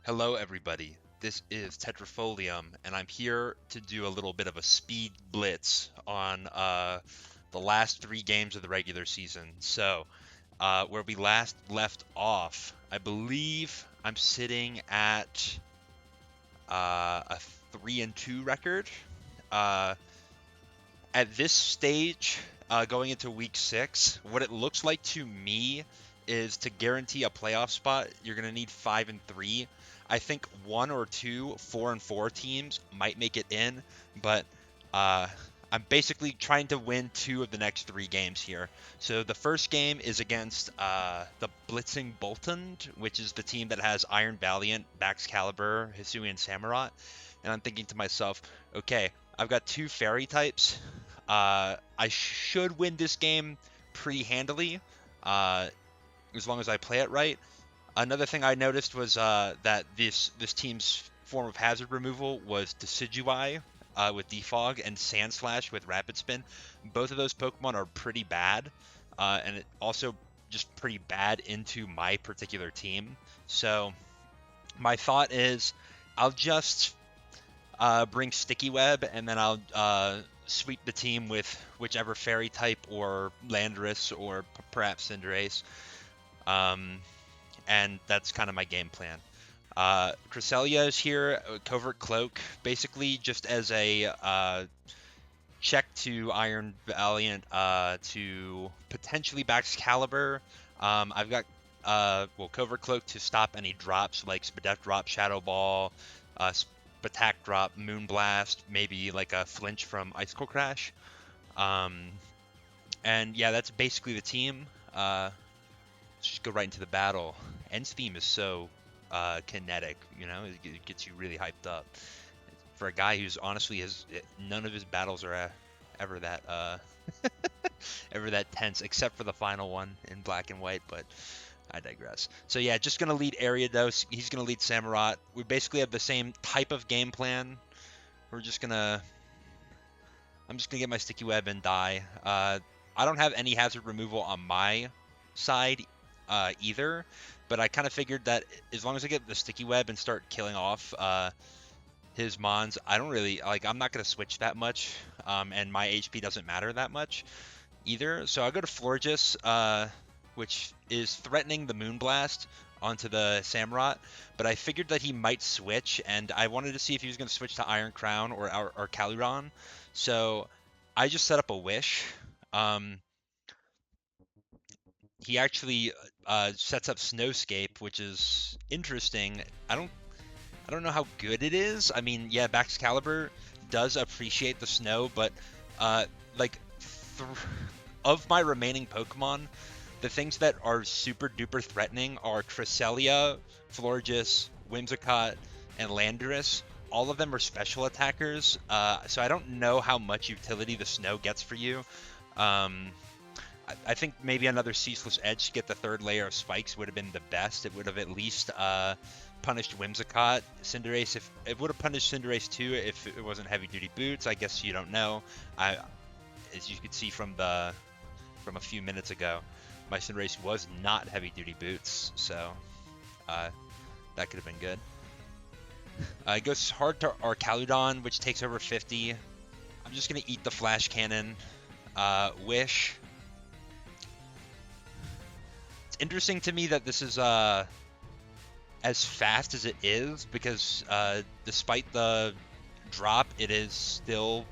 Hello, everybody. This is Tetrafolium, and I'm here to do a little bit of a speed blitz on the last three games of the regular season. So, where we last left off, I believe I'm sitting at a 3-2 record. Uh, at this stage, going into week 6, what it looks like to me is to guarantee a playoff spot, you're going to need 5-3. I think one or two 4-4 teams might make it in, but uh, I'm basically trying to win 2 of the next 3 games here. So the first game is against the Blitzing Bolton, which is the team that has Iron Valiant, Bax Caliber, Hisuian Samurott. And I'm thinking to myself, okay, I've got 2 fairy types. I should win this game pretty handily, as long as I play it right. Another thing I noticed was that this team's form of hazard removal was Decidueye with Defog and Sandslash with Rapid Spin. Both of those Pokemon are pretty bad, and it also just pretty bad into my particular team. So my thought is I'll just bring Sticky Web, and then I'll sweep the team with whichever fairy type or Landorus or perhaps Cinderace. And that's kind of my game plan. Cresselia is here, Covert Cloak, basically just as a check to Iron Valiant to potentially Bax Caliber. I've got Covert Cloak to stop any drops like Spadef Drop, Shadow Ball, Spatak Drop, Moonblast, maybe like a flinch from Icicle Crash. And yeah, that's basically the team. Let's just go right into the battle. End's theme is so kinetic, you know, it gets you really hyped up. For a guy who's honestly none of his battles are ever that ever that tense, except for the final one in black and white, but I digress. So yeah, just gonna lead Ariados. He's gonna lead Samurott. We basically have the same type of game plan. I'm just gonna get my Sticky Web and die. I don't have any hazard removal on my side either, but I kind of figured that as long as I get the Sticky Web and start killing off his Mons, I don't really I'm not gonna switch that much, and my HP doesn't matter that much either. So I go to Florges, which is threatening the Moonblast onto the Samurott, but I figured that he might switch, and I wanted to see if he was going to switch to Iron Crown or Caluron. So I just set up a Wish. He actually sets up Snowscape, which is interesting. I don't know how good it is. I mean, yeah, Bax Caliber does appreciate the snow, but of my remaining Pokemon, the things that are super duper threatening are Cresselia, Florges, Whimsicott, and Landorus. All of them are special attackers, so I don't know how much utility the snow gets for you. I think maybe another Ceaseless Edge to get the 3rd layer of spikes would have been the best. It would have at least punished Whimsicott. Cinderace, if it would have punished Cinderace too if it wasn't heavy duty boots. I guess you don't know. As you could see from a few minutes ago, my Cinderace was not heavy duty boots, so that could have been good. It goes hard to Arcaludon, which takes over 50. I'm just gonna eat the Flash Cannon. Wish. It's interesting to me that this is as fast as it is, because despite the drop, it is still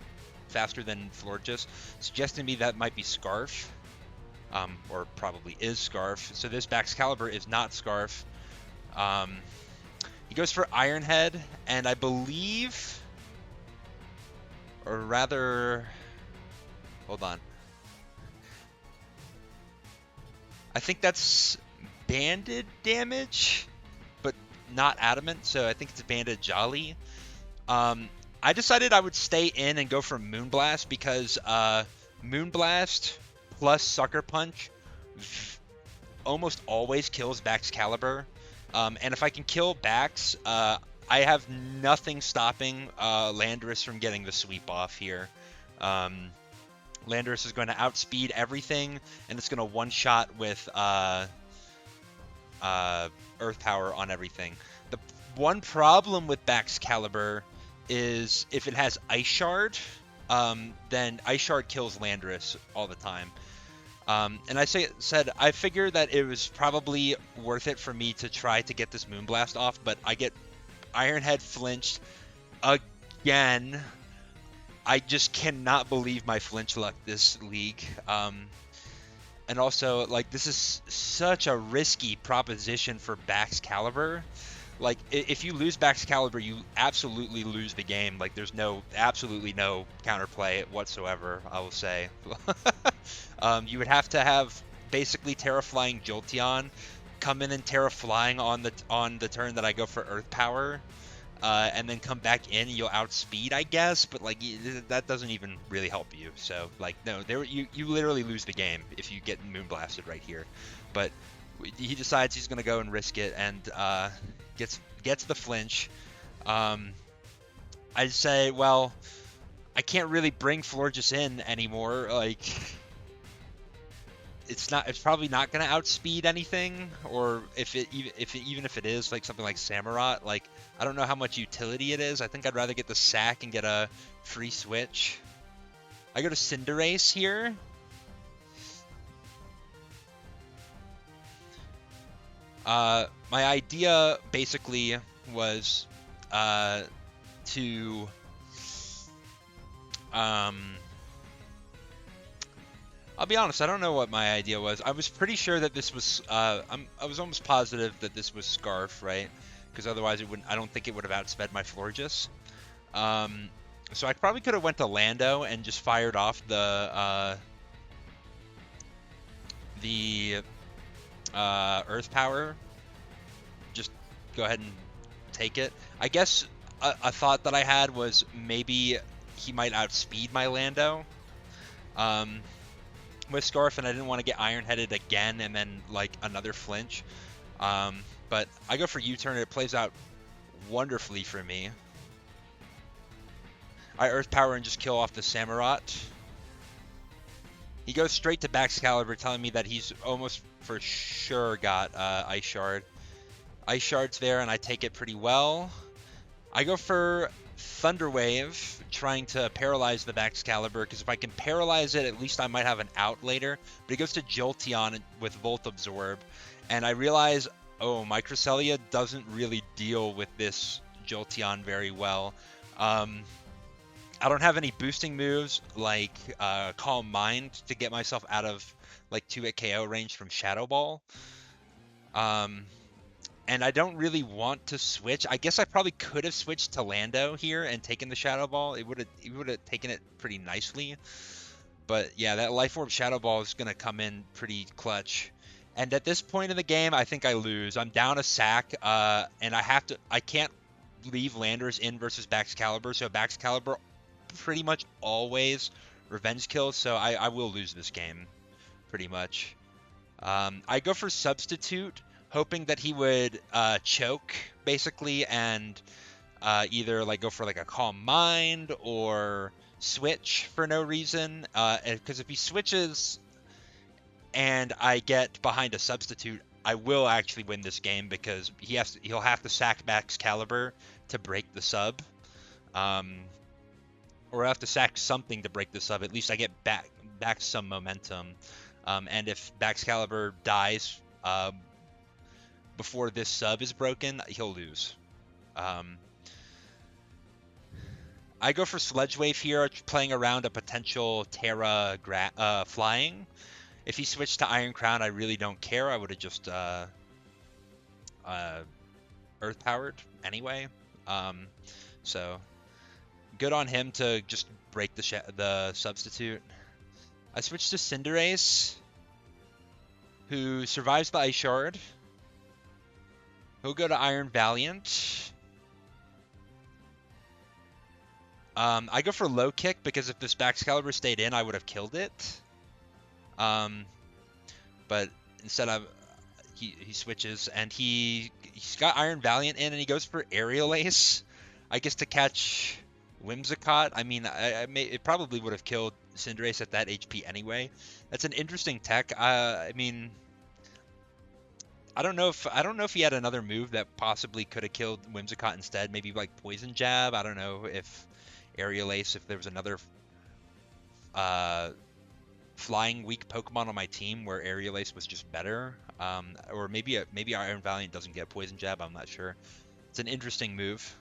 faster than Florges, suggesting to me that might be Scarf, or probably is Scarf. So this Bax Caliber is not Scarf. He goes for Iron Head, and I believe, or rather, hold on. I think that's banded damage, but not adamant, so I think it's banded Jolly. I decided I would stay in and go for Moonblast because Moonblast plus Sucker Punch almost always kills Bax Caliber. And if I can kill Bax, I have nothing stopping Landorus from getting the sweep off here. Landorus is going to outspeed everything, and it's going to one-shot with Earth Power on everything. one problem with Baxcalibur is if it has Ice Shard, then Ice Shard kills Landorus all the time. And said I figured that it was probably worth it for me to try to get this Moonblast off, but I get Ironhead flinched again. I just cannot believe my flinch luck this league. And also, like, this is such a risky proposition for Baxcalibur. Like, if you lose Baxcalibur, you absolutely lose the game. Like, there's absolutely no counterplay whatsoever, I will say. You would have to have basically Terra Flying Jolteon come in and Terra Flying on the turn that I go for Earth Power, and then come back in and you'll outspeed, I guess. But like that doesn't even really help you. So like no, you literally lose the game if you get Moonblasted right here. But he decides he's gonna go and risk it and gets the flinch. I'd say, well, I can't really bring Florges in anymore. Like, it's probably not gonna outspeed anything, or even if it is like something like Samurott, like I don't know how much utility it is. I think I'd rather get the sack and get a free switch. I go to Cinderace here. My idea basically was to I'll be honest, I don't know what my idea was. I was pretty sure that this was I was almost positive that this was Scarf, right? Because otherwise I don't think it would have outsped my Florges. So I probably could have went to Lando and just fired off the Earth Power. Just go ahead and take it. I guess a thought that I had was maybe he might outspeed my Lando with Scarf, and I didn't want to get Iron-Headed again and then like another flinch. But I go for U-turn. It plays out wonderfully for me. I Earth Power and just kill off the Samurott. He goes straight to Baxcalibur, telling me that he's almost for sure got Ice Shard. Ice Shard's there, and I take it pretty well. I go for Thunder Wave, trying to paralyze the Baxcalibur, because if I can paralyze it, at least I might have an out later. But he goes to Jolteon with Volt Absorb, and I realize, oh, my Cresselia doesn't really deal with this Jolteon very well. I don't have any boosting moves like Calm Mind to get myself out of like 2-hit KO range from Shadow Ball. And I don't really want to switch. I guess I probably could have switched to Lando here and taken the Shadow Ball. It would have taken it pretty nicely. But yeah, that Life Orb Shadow Ball is going to come in pretty clutch. And at this point in the game, I think I lose. I'm down a sack, and I can't leave Landorus in versus Baxcalibur, so Baxcalibur pretty much always revenge kills, so I will lose this game, pretty much. I go for Substitute, hoping that he would choke, basically, and either like go for like a Calm Mind or switch for no reason, because if he switches and I get behind a Substitute, I will actually win this game, because he'll have to sack Baxcalibur to break the sub. Or I have to sack something to break the sub. At least I get back some momentum. And if Baxcalibur dies before this sub is broken, he'll lose. I go for Sledge Wave here, playing around a potential Terra Flying. If he switched to Iron Crown, I really don't care. I would have just Earth Powered anyway. So good on him to just break the Substitute. I switch to Cinderace, who survives the Ice Shard. He'll go to Iron Valiant. I go for Low Kick, because if this Baxcalibur stayed in, I would have killed it. But instead he switches, and he's got Iron Valiant in, and he goes for Aerial Ace, I guess, to catch Whimsicott. I mean, it probably would have killed Cinderace at that HP anyway. That's an interesting tech. I mean, I don't know if he had another move that possibly could have killed Whimsicott instead. Maybe like Poison Jab. I don't know if Aerial Ace, if there was another uh, flying weak Pokemon on my team where Aerial Ace was just better. Or maybe Iron Valiant doesn't get Poison Jab. I'm not sure. It's an interesting move.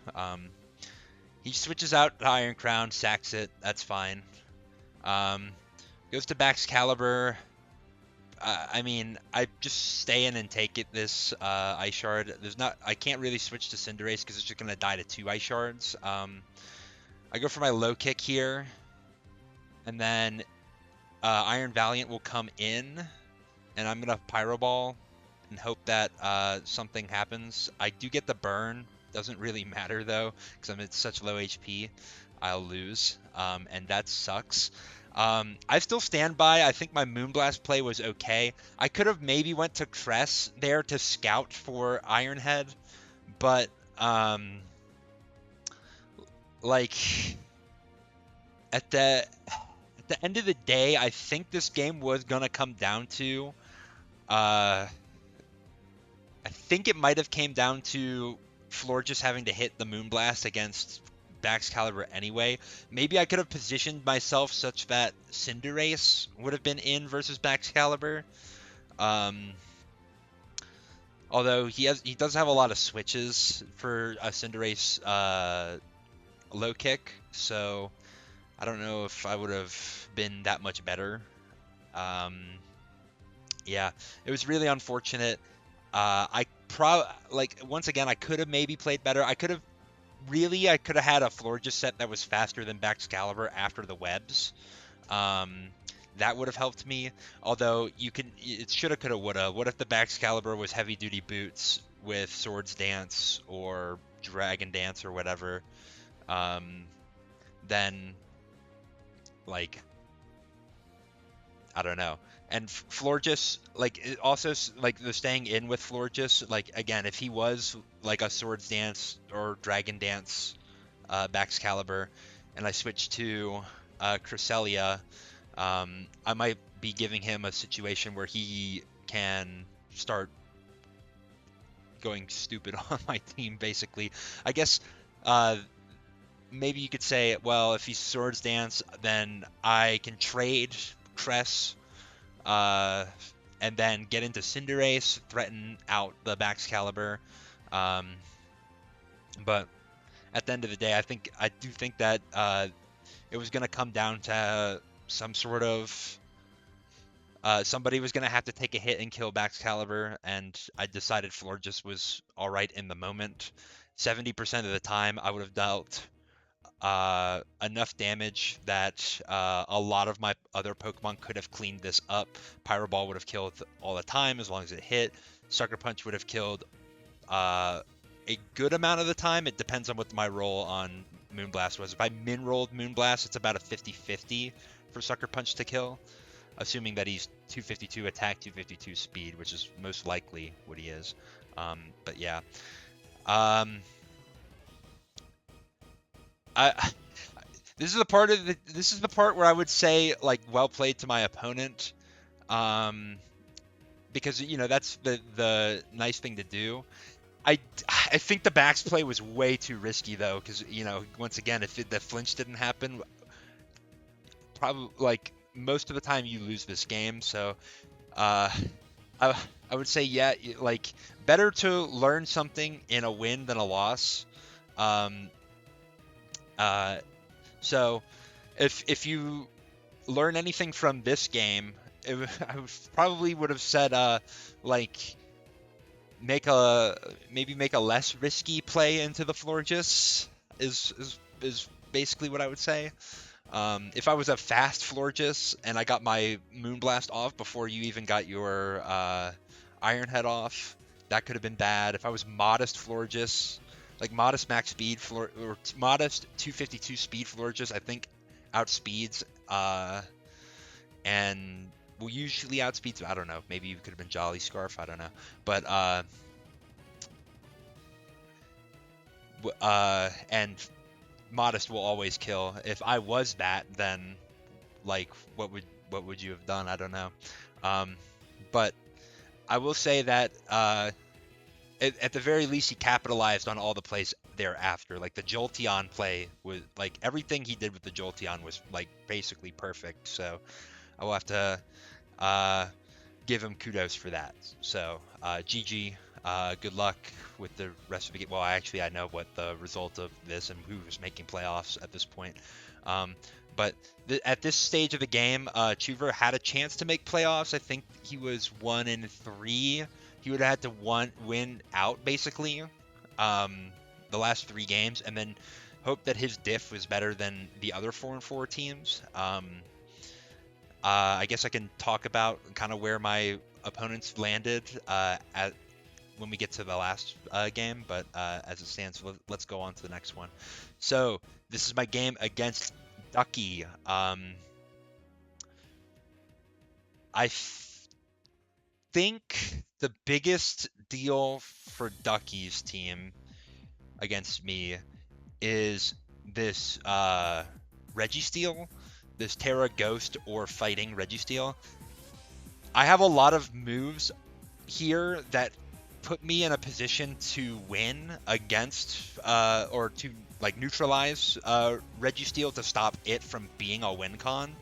He switches out to Iron Crown, sacks it. That's fine. Um, Goes to Baxcalibur. I mean, I just stay in and take it. This Ice Shard. I can't really switch to Cinderace because it's just gonna die to 2 Ice Shards. I go for my low kick here, and then Iron Valiant will come in, and I'm gonna Pyro Ball and hope that something happens. I do get the burn. Doesn't really matter though, because I'm at such low HP. I'll lose, and that sucks. I still stand by. I think my Moonblast play was okay. I could have maybe went to Cress there to scout for Iron Head, but like at the end of the day, I think this game was gonna come down to I think it might have came down to Floor just having to hit the Moonblast against Baxcalibur anyway. Maybe I could have positioned myself such that Cinderace would have been in versus Baxcalibur. Although he does have a lot of switches for a Cinderace low kick, so I don't know if I would have been that much better. Yeah, it was really unfortunate. Once again, I could have maybe played better. I could have had a Florges set that was faster than Baxcalibur after the webs. That would have helped me. Although it shoulda, coulda, woulda. What if the Baxcalibur was heavy duty boots with Swords Dance or Dragon Dance or whatever? Then, like, I don't know. And Florges, also like the staying in with Florges, like again, if he was like a Swords Dance or Dragon Dance, Baxcalibur, and I switched to Cresselia, I might be giving him a situation where he can start going stupid on my team, basically. I guess maybe you could say, well, if he's Swords Dance, then I can trade Cress, and then get into Cinderace, threaten out the Baxcalibur. But at the end of the day, I do think that it was going to come down to some sort of somebody was going to have to take a hit and kill Baxcalibur, and I decided Florges was all right in the moment. 70% of the time, I would have dealt enough damage that a lot of my other Pokemon could have cleaned this up. Pyro Ball would have killed all the time as long as it hit. Sucker Punch would have killed a good amount of the time. It depends on what my roll on Moonblast was. If I min-rolled Moonblast, it's about a 50-50 for Sucker Punch to kill, assuming that he's 252 attack, 252 speed, which is most likely what he is. But yeah. This is the part where I would say, like, well played to my opponent, because that's the nice thing to do. I think the Bax play was way too risky though, because once again, if the flinch didn't happen, probably like most of the time you lose this game. So I would say, yeah, like, better to learn something in a win than a loss. So if you learn anything from this game, I probably would have said like make a less risky play into the Florges is basically what I would say. If I was a fast Florges and I got my Moonblast off before you even got your Iron Head off, that could have been bad. If I was modest Florges, like modest max speed or modest 252 speed Florges, I think outspeeds and will usually outspeeds. I don't know. Maybe you could have been Jolly Scarf. I don't know. But and modest will always kill. If I was that, then like what would you have done? I don't know. But I will say that at the very least, he capitalized on all the plays thereafter. Like the Jolteon play was like everything he did with the Jolteon was like basically perfect. So I will have to uh, give him kudos for that. So GG. Good luck with the rest of the game. Well, I know what the result of this and who's making playoffs at this point. Um, but at this stage of the game, Chuver had a chance to make playoffs. I think he was 1-3. He would have had to win out basically the last 3 games, and then hope that his diff was better than the other 4-4 teams. I guess I can talk about kind of where my opponents landed at when we get to the last game, but as it stands, let's go on to the next one. So this is my game against Ducky. I think the biggest deal for Ducky's team against me is this Registeel, this Terra Ghost or Fighting Registeel. I have a lot of moves here that put me in a position to win against or to like neutralize Registeel to stop it from being a win con.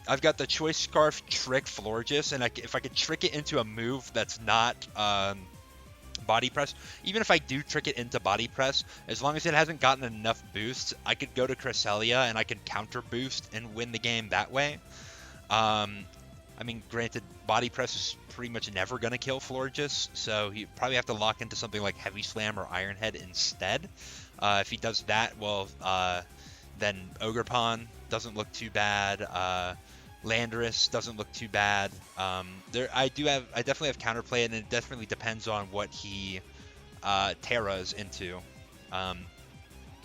I've got the Choice Scarf Trick Florges, and if I could trick it into a move that's not Body Press, even if I do trick it into Body Press, as long as it hasn't gotten enough boosts, I could go to Cresselia and I could counter boost and win the game that way. I mean, granted, Body Press is pretty much never going to kill Florges, so you probably have to lock into something like Heavy Slam or Iron Head instead. If he does that, well, then Ogerpon doesn't look too bad. Landorus doesn't look too bad. I definitely have counterplay, and it definitely depends on what he Terras into. That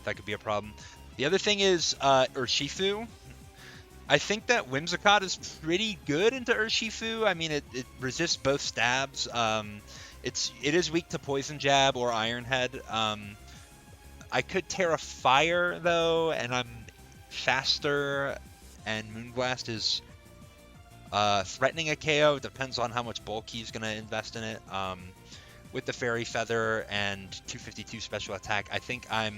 could be a problem. The other thing is Urshifu. I think that Whimsicott is pretty good into Urshifu. I mean, it resists both stabs. It is weak to Poison Jab or Iron Head. I could Terra Fire though, and I'm faster, and Moonblast is threatening a KO. Depends on how much bulk he's going to invest in it. With the Fairy Feather and 252 special attack, I think I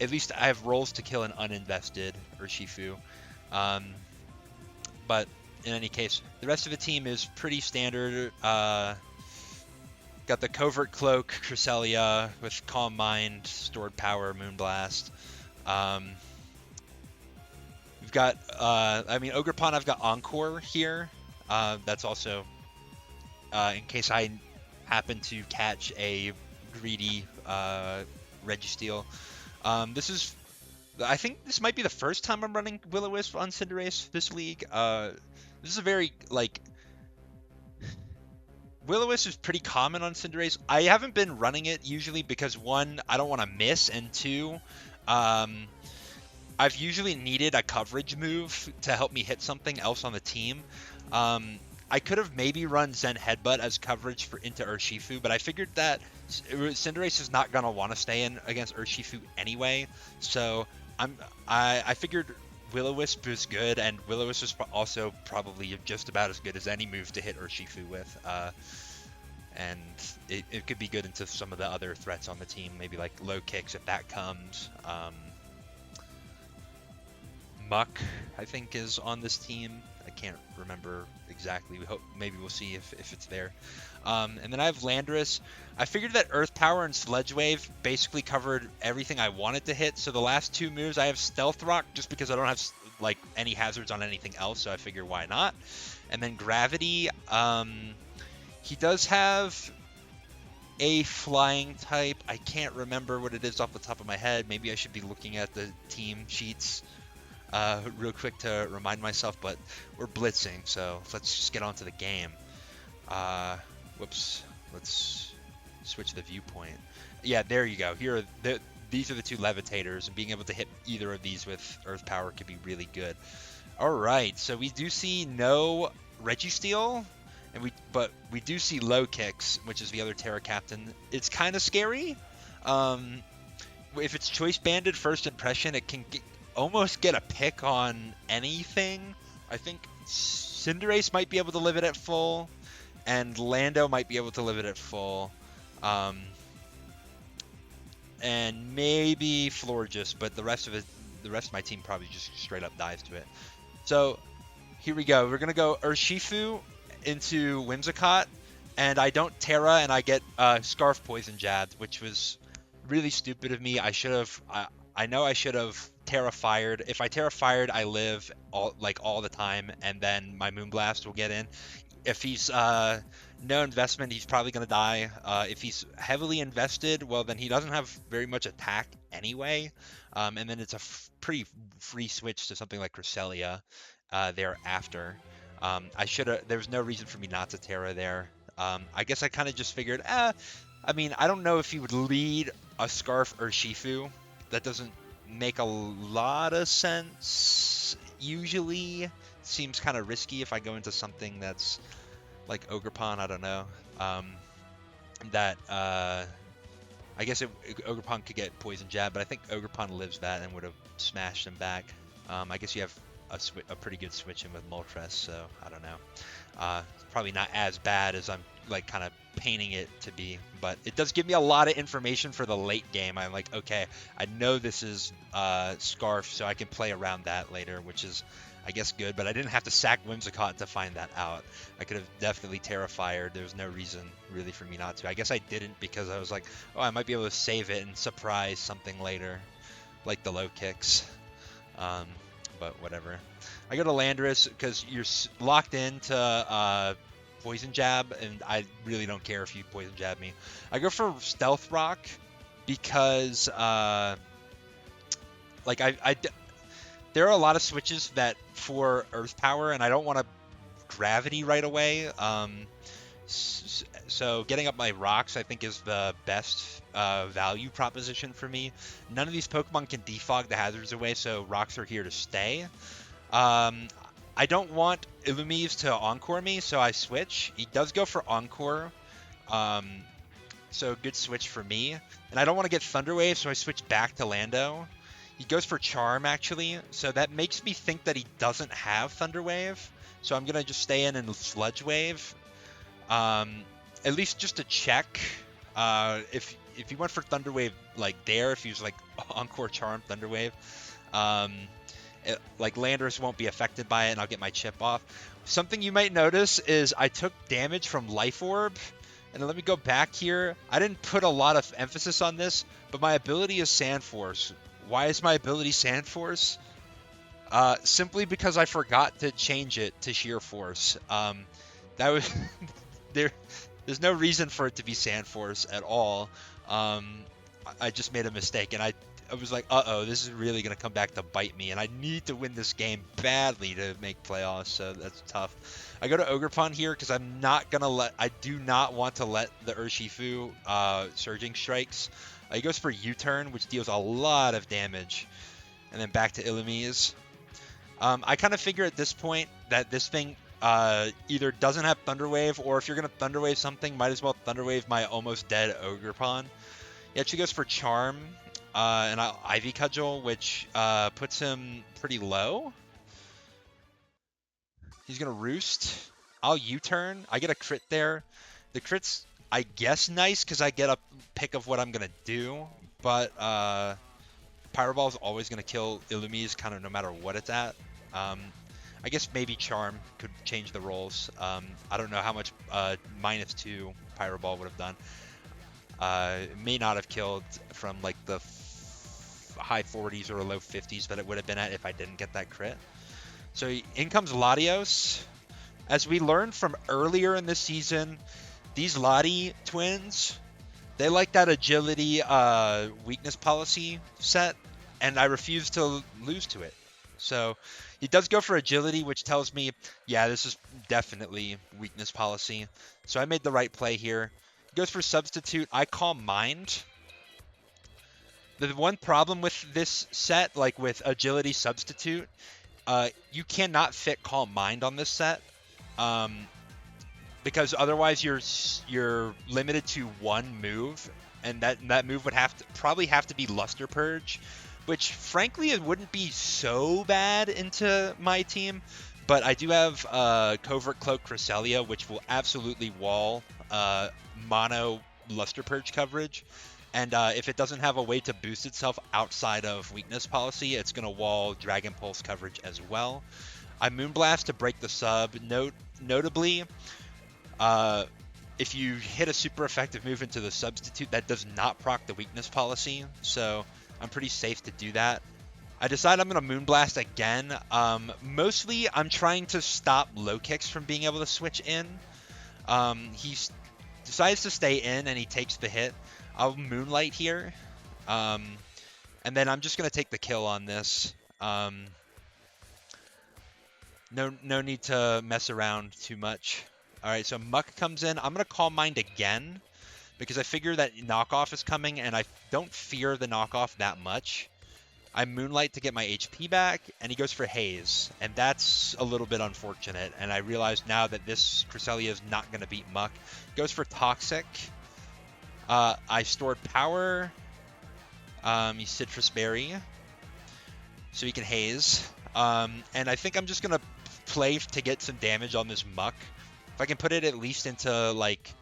have rolls to kill an uninvested Urshifu. But in any case, the rest of the team is pretty standard. Got the Covert Cloak, Cresselia with Calm Mind, Stored Power, Moonblast. We've got, Ogerpon, I've got Encore here. That's also in case I happen to catch a greedy Registeel. I think this might be the first time I'm running Will-O-Wisp on Cinderace this league. This is a very, Will-O-Wisp is pretty common on Cinderace. I haven't been running it usually because, one, I don't want to miss, and two, I've usually needed a coverage move to help me hit something else on the team. I could have maybe run Zen Headbutt as coverage into Urshifu, but I figured that Cinderace is not going to want to stay in against Urshifu anyway, so I figured Will-O-Wisp was good, and Will-O-Wisp is also probably just about as good as any move to hit Urshifu with, and it could be good into some of the other threats on the team, maybe like low kicks if that comes. Muck, I think, is on this team. I can't remember exactly. Maybe we'll see if it's there. And then I have Landorus. I figured that Earth Power and Sledge Wave basically covered everything I wanted to hit. So the last two moves, I have Stealth Rock just because I don't have any hazards on anything else. So I figure why not. And then Gravity. He does have a flying type. I can't remember what it is off the top of my head. Maybe I should be looking at the team sheets real quick to remind myself, but we're blitzing, so let's just get on to the game. Whoops, let's switch the viewpoint. Yeah, there you go. These are the two levitators, and being able to hit either of these with Earth Power could be really good. All right, so we do see no Registeel, but we do see Low Kicks, which is the other Terra Captain. It's kind of scary. If it's Choice Banded First Impression, it can almost get a pick on anything. I think Cinderace might be able to live it at full. and Lando might be able to live it at full. And maybe Florges, but the rest of my team probably just straight up dives to it. So here we go. We're gonna go Urshifu into Whimsicott, and I don't Terra, and I get Scarf Poison jabbed, which was really stupid of me. I know I should have Terra Fired. If I Terra Fired, I live all the time, and then my Moonblast will get in. If he's no investment, he's probably going to die. If he's heavily invested, well, then he doesn't have very much attack anyway. And then it's a pretty free switch to something like Cresselia thereafter. There was no reason for me not to Terra there. I guess I kind of just figured, I mean, I don't know if he would lead a Scarf or Shifu. That doesn't make a lot of sense. Usually seems kind of risky if I go into something that's like Ogerpon, I don't know. I guess Ogerpon could get Poison Jab, but I think Ogerpon lives that and would have smashed him back. I guess you have a pretty good switch in with Moltres, so I don't know. Probably not as bad as I'm like kind of painting it to be, but it does give me a lot of information for the late game. I'm like, okay, I know this is Scarf, so I can play around that later, which is, I guess, good, but I didn't have to sack Whimsicott to find that out. I could have definitely Terra-Fired. There was no reason really for me not to. I guess I didn't because I was like, oh, I might be able to save it and surprise something later, like the low kicks. But whatever. I go to Landorus because you're locked into Poison Jab, and I really don't care if you Poison Jab me. I go for Stealth Rock because, there are a lot of switches that for Earth Power, and I don't want to Gravity right away. So getting up my rocks, I think, is the best value proposition for me. None of these Pokemon can defog the hazards away, so rocks are here to stay. I don't want Illumise to Encore me, so I switch. He does go for Encore, so good switch for me. And I don't want to get Thunder Wave, so I switch back to Lando. He goes for Charm, actually, so that makes me think that he doesn't have Thunder Wave. So I'm going to just stay in and Sludge Wave. At least just to check. If he went for Thunder Wave like there, if he was like Encore Charm Thunder Wave, like Landorus won't be affected by it, and I'll get my chip off. Something you might notice is I took damage from Life Orb. And let me go back here. I didn't put a lot of emphasis on this, but my ability is Sand Force. Why is my ability Sand Force? Simply because I forgot to change it to Sheer Force. That was there's no reason for it to be Sand Force at all. I just made a mistake, and I was like, uh-oh, this is really going to come back to bite me, and I need to win this game badly to make playoffs, so that's tough. I go to Ogerpon here because I do not want to let the Urshifu Surging Strikes. He goes for U-Turn, which deals a lot of damage, and then back to Illumise. I kind of figure at this point that this thing either doesn't have Thunder Wave, or if you're going to Thunder Wave something, might as well Thunder Wave my almost dead Ogerpon. He actually goes for Charm, and Ivy Cudgel, which puts him pretty low. He's going to Roost. I'll U-Turn. I get a crit there. The crit's, I guess, nice because I get a pick of what I'm going to do, but Pyro Ball is always going to kill Illumise kind of no matter what it's at. I guess maybe Charm could change the roles. I don't know how much -2 Pyro Ball would have done. It may not have killed from like the high 40s or low 50s that it would have been at if I didn't get that crit. So in comes Latios. As we learned from earlier in the season, these Lati twins, they like that agility weakness policy set, and I refuse to lose to it. So he does go for agility, which tells me, yeah, this is definitely weakness policy. So I made the right play here. He goes for substitute. I Calm Mind. The one problem with this set, like with agility substitute, you cannot fit Calm Mind on this set. Because otherwise you're limited to one move, and that move would probably have to be Luster Purge, which frankly it wouldn't be so bad into my team, But I do have Covert Cloak Cresselia, which will absolutely wall mono Luster Purge coverage. And if it doesn't have a way to boost itself outside of weakness policy, it's going to wall Dragon Pulse coverage as well. I Moonblast to break the sub. Notably, if you hit a super effective move into the substitute, that does not proc the weakness policy. So I'm pretty safe to do that. I decide I'm going to Moonblast again. Mostly, I'm trying to stop low kicks from being able to switch in. He decides to stay in, and he takes the hit. I'll Moonlight here. And then I'm just going to take the kill on this. No need to mess around too much. All right, so Muck comes in. I'm going to Calm Mind again because I figure that knockoff is coming, and I don't fear the knockoff that much. I Moonlight to get my HP back, and he goes for Haze, and that's a little bit unfortunate, and I realize now that this Cresselia is not going to beat Muck. Goes for Toxic. I stored Power. He Citrus Berry, so he can Haze. And I think I'm just going to play to get some damage on this Muck. If I can put it at least into, like,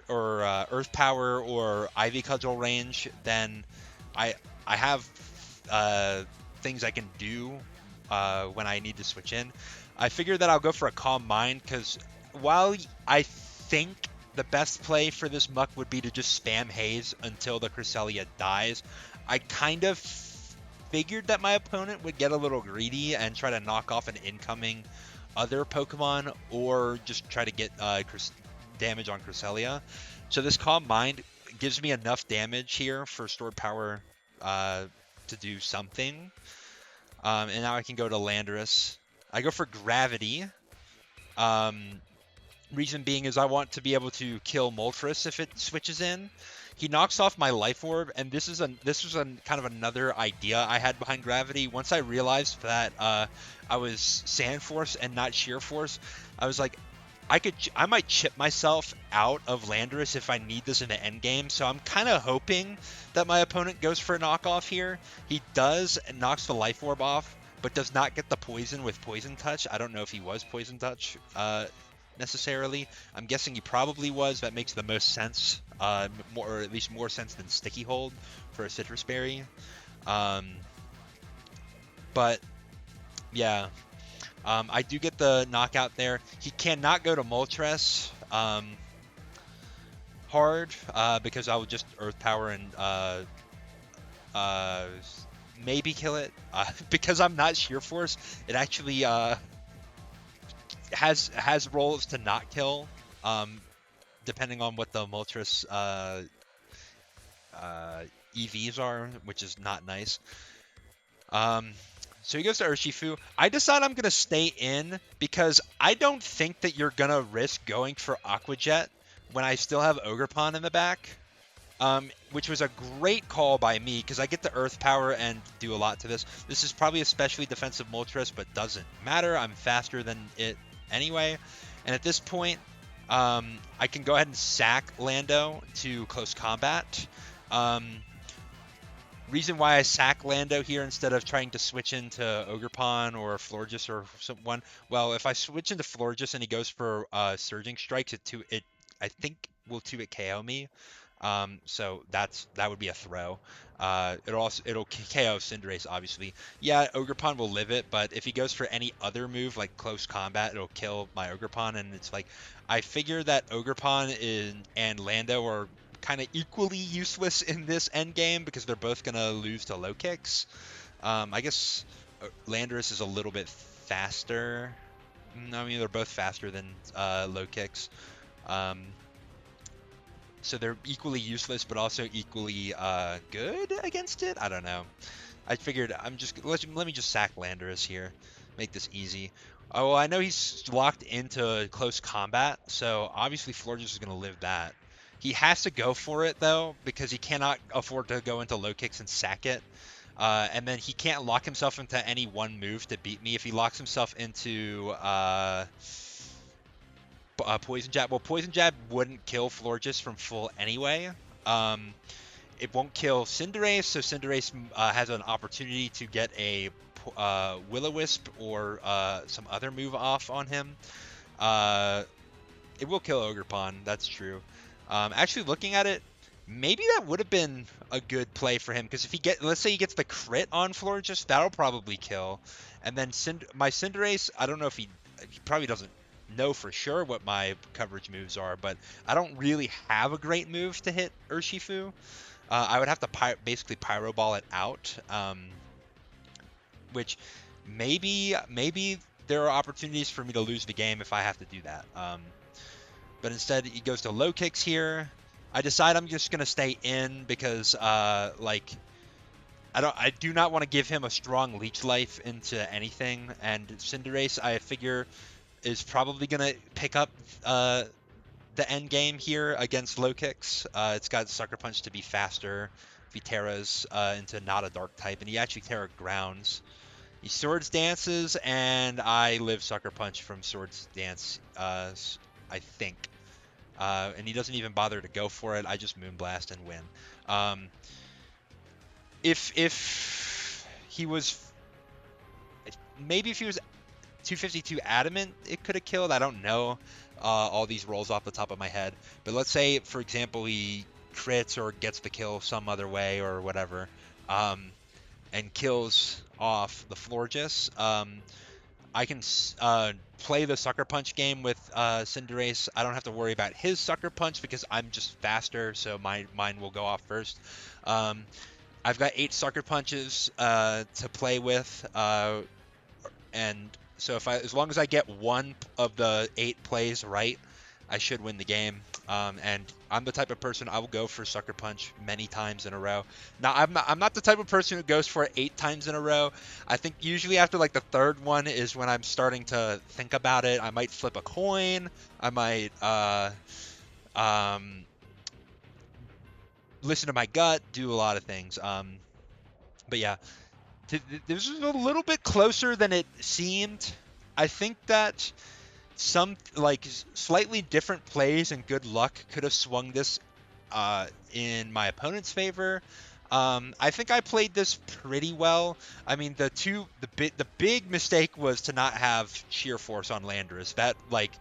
Earth Power or Ivy Cudgel range, then I have things I can do when I need to switch in. I figure that I'll go for a Calm Mind, because while I think the best play for this Muck would be to just spam Haze until the Cresselia dies, I kind of figured that my opponent would get a little greedy and try to knock off an incoming other Pokemon, or just try to get damage on Cresselia. So this Calm Mind gives me enough damage here for stored power to do something. And now I can go to Landorus. I go for Gravity. Reason being is I want to be able to kill Moltres if it switches in. He knocks off my Life Orb, and this was kind of another idea I had behind Gravity. Once I realized that I was Sand Force and not Sheer Force, I was like, I might chip myself out of Landorus if I need this in the end game. So I'm kind of hoping that my opponent goes for a knockoff here. He does and knocks the Life Orb off, but does not get the poison with Poison Touch. I don't know if he was Poison Touch necessarily. I'm guessing he probably was. That makes the most sense, or at least more sense than Sticky Hold for a Citrus Berry. But yeah. I do get the knockout there. He cannot go to Moltres hard because I will just Earth Power and maybe kill it. Because I'm not Sheer Force, it actually has rolls to not kill, depending on what the Moltres EVs are, which is not nice. So he goes to Urshifu. I decide I'm going to stay in because I don't think that you're going to risk going for Aqua Jet when I still have Ogerpon in the back, which was a great call by me because I get the Earth Power and do a lot to this. This is probably especially defensive Moltres, but doesn't matter. I'm faster than it anyway. And at this point, I can go ahead and sack Lando to close combat. Reason why I sack Lando here instead of trying to switch into Ogerpon or Florges or someone. Well, if I switch into Florges and he goes for Surging Strikes, it I think will 2-hit KO me. So that would be a throw. It'll KO Cinderace, obviously. Yeah, Ogerpon will live it, but if he goes for any other move like close combat, it'll kill my Ogerpon. And it's like I figure that Ogerpon and Lando are kind of equally useless in this end game because they're both gonna lose to low kicks. I guess Landorus is a little bit faster. I mean, they're both faster than low kicks. So they're equally useless, but also equally good against it. I don't know. I figured let me just sack Landorus here, make this easy. Oh, well, I know he's locked into close combat, so obviously Florges is gonna live that. He has to go for it, though, because he cannot afford to go into low kicks and sack it. And then he can't lock himself into any one move to beat me. If he locks himself into Poison Jab, well, Poison Jab wouldn't kill Florges from full anyway. It won't kill Cinderace, so Cinderace has an opportunity to get a Will-O-Wisp or some other move off on him, uh, it will kill Ogerpon. That's true. Actually, looking at it, maybe that would have been a good play for him, because if let's say he gets the crit on Florges, that'll probably kill. And then my Cinderace, I don't know if he probably doesn't know for sure what my coverage moves are, but I don't really have a great move to hit Urshifu. I would have to basically Pyro Ball it out, which maybe there are opportunities for me to lose the game if I have to do that. But instead, he goes to low kicks here. I decide I'm just gonna stay in because like I do not want to give him a strong leech life into anything, and Cinderace I figure is probably gonna pick up the end game here against low kicks. It's got Sucker Punch to be faster. If he Terras into not a dark type, and he actually Terra grounds. He Swords Dances, and I live Sucker Punch from Swords Dance, I think. And he doesn't even bother to go for it. I just Moonblast and win. If he was, maybe if he was 252 Adamant, it could have killed. I don't know all these rolls off the top of my head. But let's say, for example, he crits or gets the kill some other way or whatever, and kills off the Florges. I can play the Sucker Punch game with Cinderace. I don't have to worry about his Sucker Punch because I'm just faster, so mine will go off first. I've got 8 Sucker Punches to play with, and so as long as I get one of the 8 plays right, I should win the game. And I'm the type of person, I will go for Sucker Punch many times in a row. Now, I'm not the type of person who goes for it 8 times in a row. I think usually after like the 3rd one is when I'm starting to think about it. I might flip a coin. I might listen to my gut, do a lot of things. But yeah, this was a little bit closer than it seemed. I think that some like slightly different plays and good luck could have swung this in my opponent's favor. I think I played this pretty well. I mean, the big mistake was to not have Sheer Force on Landorus. That like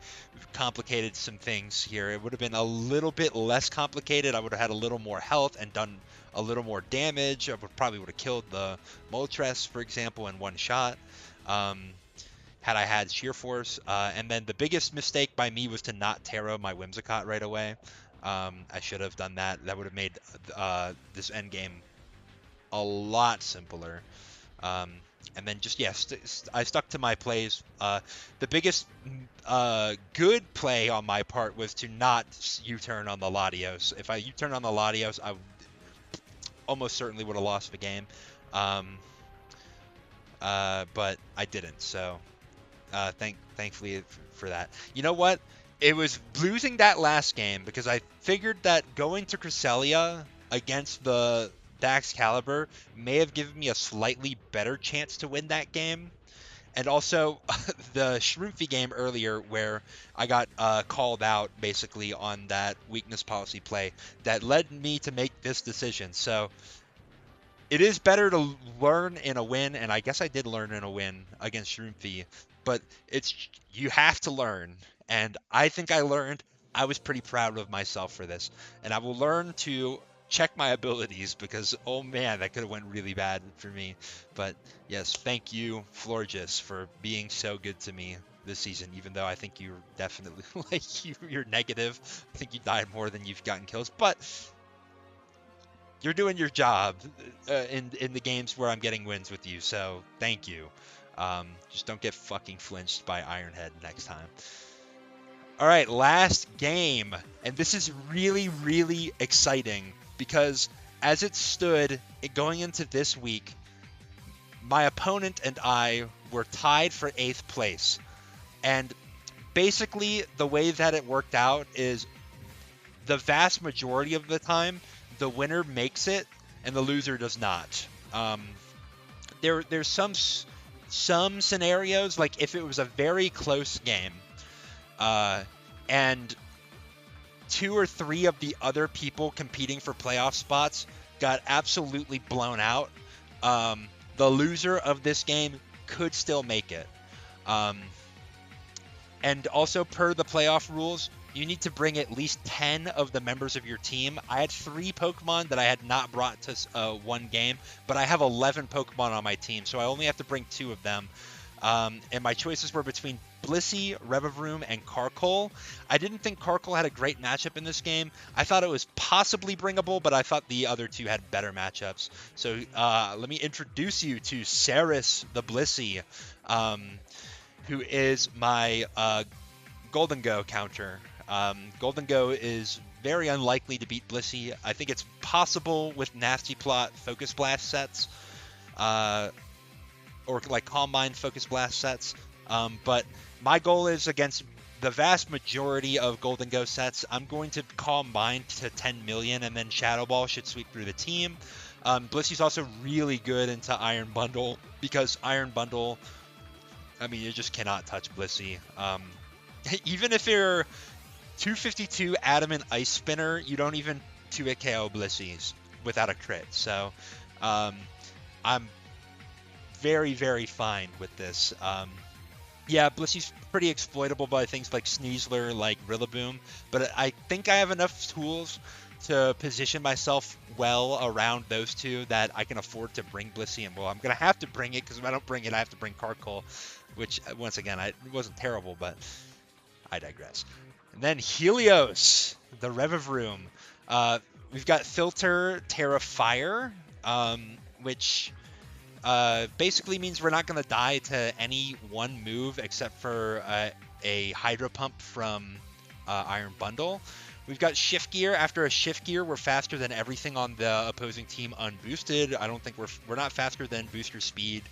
complicated some things here. It would have been a little bit less complicated. I would have had a little more health and done a little more damage. I probably would have killed the Moltres, for example, in one shot. Had I had Sheer Force. And then the biggest mistake by me was to not Terra my Whimsicott right away. I should have done that. That would have made this endgame a lot simpler. And then just, yeah, I stuck to my plays. The biggest good play on my part was to not U-turn on the Latios. If I U-turn on the Latios, I almost certainly would have lost the game. But I didn't, so thankfully for that. You know what? It was losing that last game because I figured that going to Cresselia against the Daxcalibur may have given me a slightly better chance to win that game. And also the Shroomfy game earlier where I got called out basically on that weakness policy play that led me to make this decision. So it is better to learn in a win, and I guess I did learn in a win against Shroomfy, but you have to learn. And I think I learned. I was pretty proud of myself for this. And I will learn to check my abilities because, oh man, that could have went really bad for me. But yes, thank you, Florges, for being so good to me this season, even though I think you're definitely, you're negative. I think you died more than you've gotten kills. But you're doing your job in the games where I'm getting wins with you. So thank you. Just don't get fucking flinched by Ironhead next time. All right, last game. And this is really, really exciting because as it stood going into this week, my opponent and I were tied for 8th place. And basically the way that it worked out is the vast majority of the time, the winner makes it and the loser does not. There's some scenarios, like if it was a very close game, and 2 or 3 of the other people competing for playoff spots got absolutely blown out, the loser of this game could still make it. Um, and also, per the playoff rules, you need to bring at least 10 of the members of your team. I had 3 Pokemon that I had not brought to one game, but I have 11 Pokemon on my team, so I only have to bring 2 of them. And my choices were between Blissey, Revavroom, and Carkol. I didn't think Carkol had a great matchup in this game. I thought it was possibly bringable, but I thought the other 2 had better matchups. So let me introduce you to Saris the Blissey, who is my Golden Go counter. Golden Go is very unlikely to beat Blissey. I think it's possible with Nasty Plot Focus Blast sets, or like Calm Mind Focus Blast sets. But my goal is against the vast majority of Golden Go sets, I'm going to Calm Mind to 10 million, and then Shadow Ball should sweep through the team. Blissey's also really good into Iron Bundle, because Iron Bundle, I mean, you just cannot touch Blissey. Even if you're 252 Adamant Ice Spinner, you don't even 2-hit KO Blissey's without a crit. So I'm very, very fine with this. Yeah, Blissey's pretty exploitable by things like Sneasler, like Rillaboom, but I think I have enough tools to position myself well around those 2 that I can afford to bring Blissey. And well, I'm going to have to bring it, because if I don't bring it, I have to bring Carkol, which, once again, it wasn't terrible, but I digress. And then Helios, the Revavroom. We've got Filter, Terra Fire, which basically means we're not going to die to any one move except for a Hydro Pump from Iron Bundle. We've got Shift Gear. After a Shift Gear, we're faster than everything on the opposing team unboosted. I don't think we're not faster than Booster Speed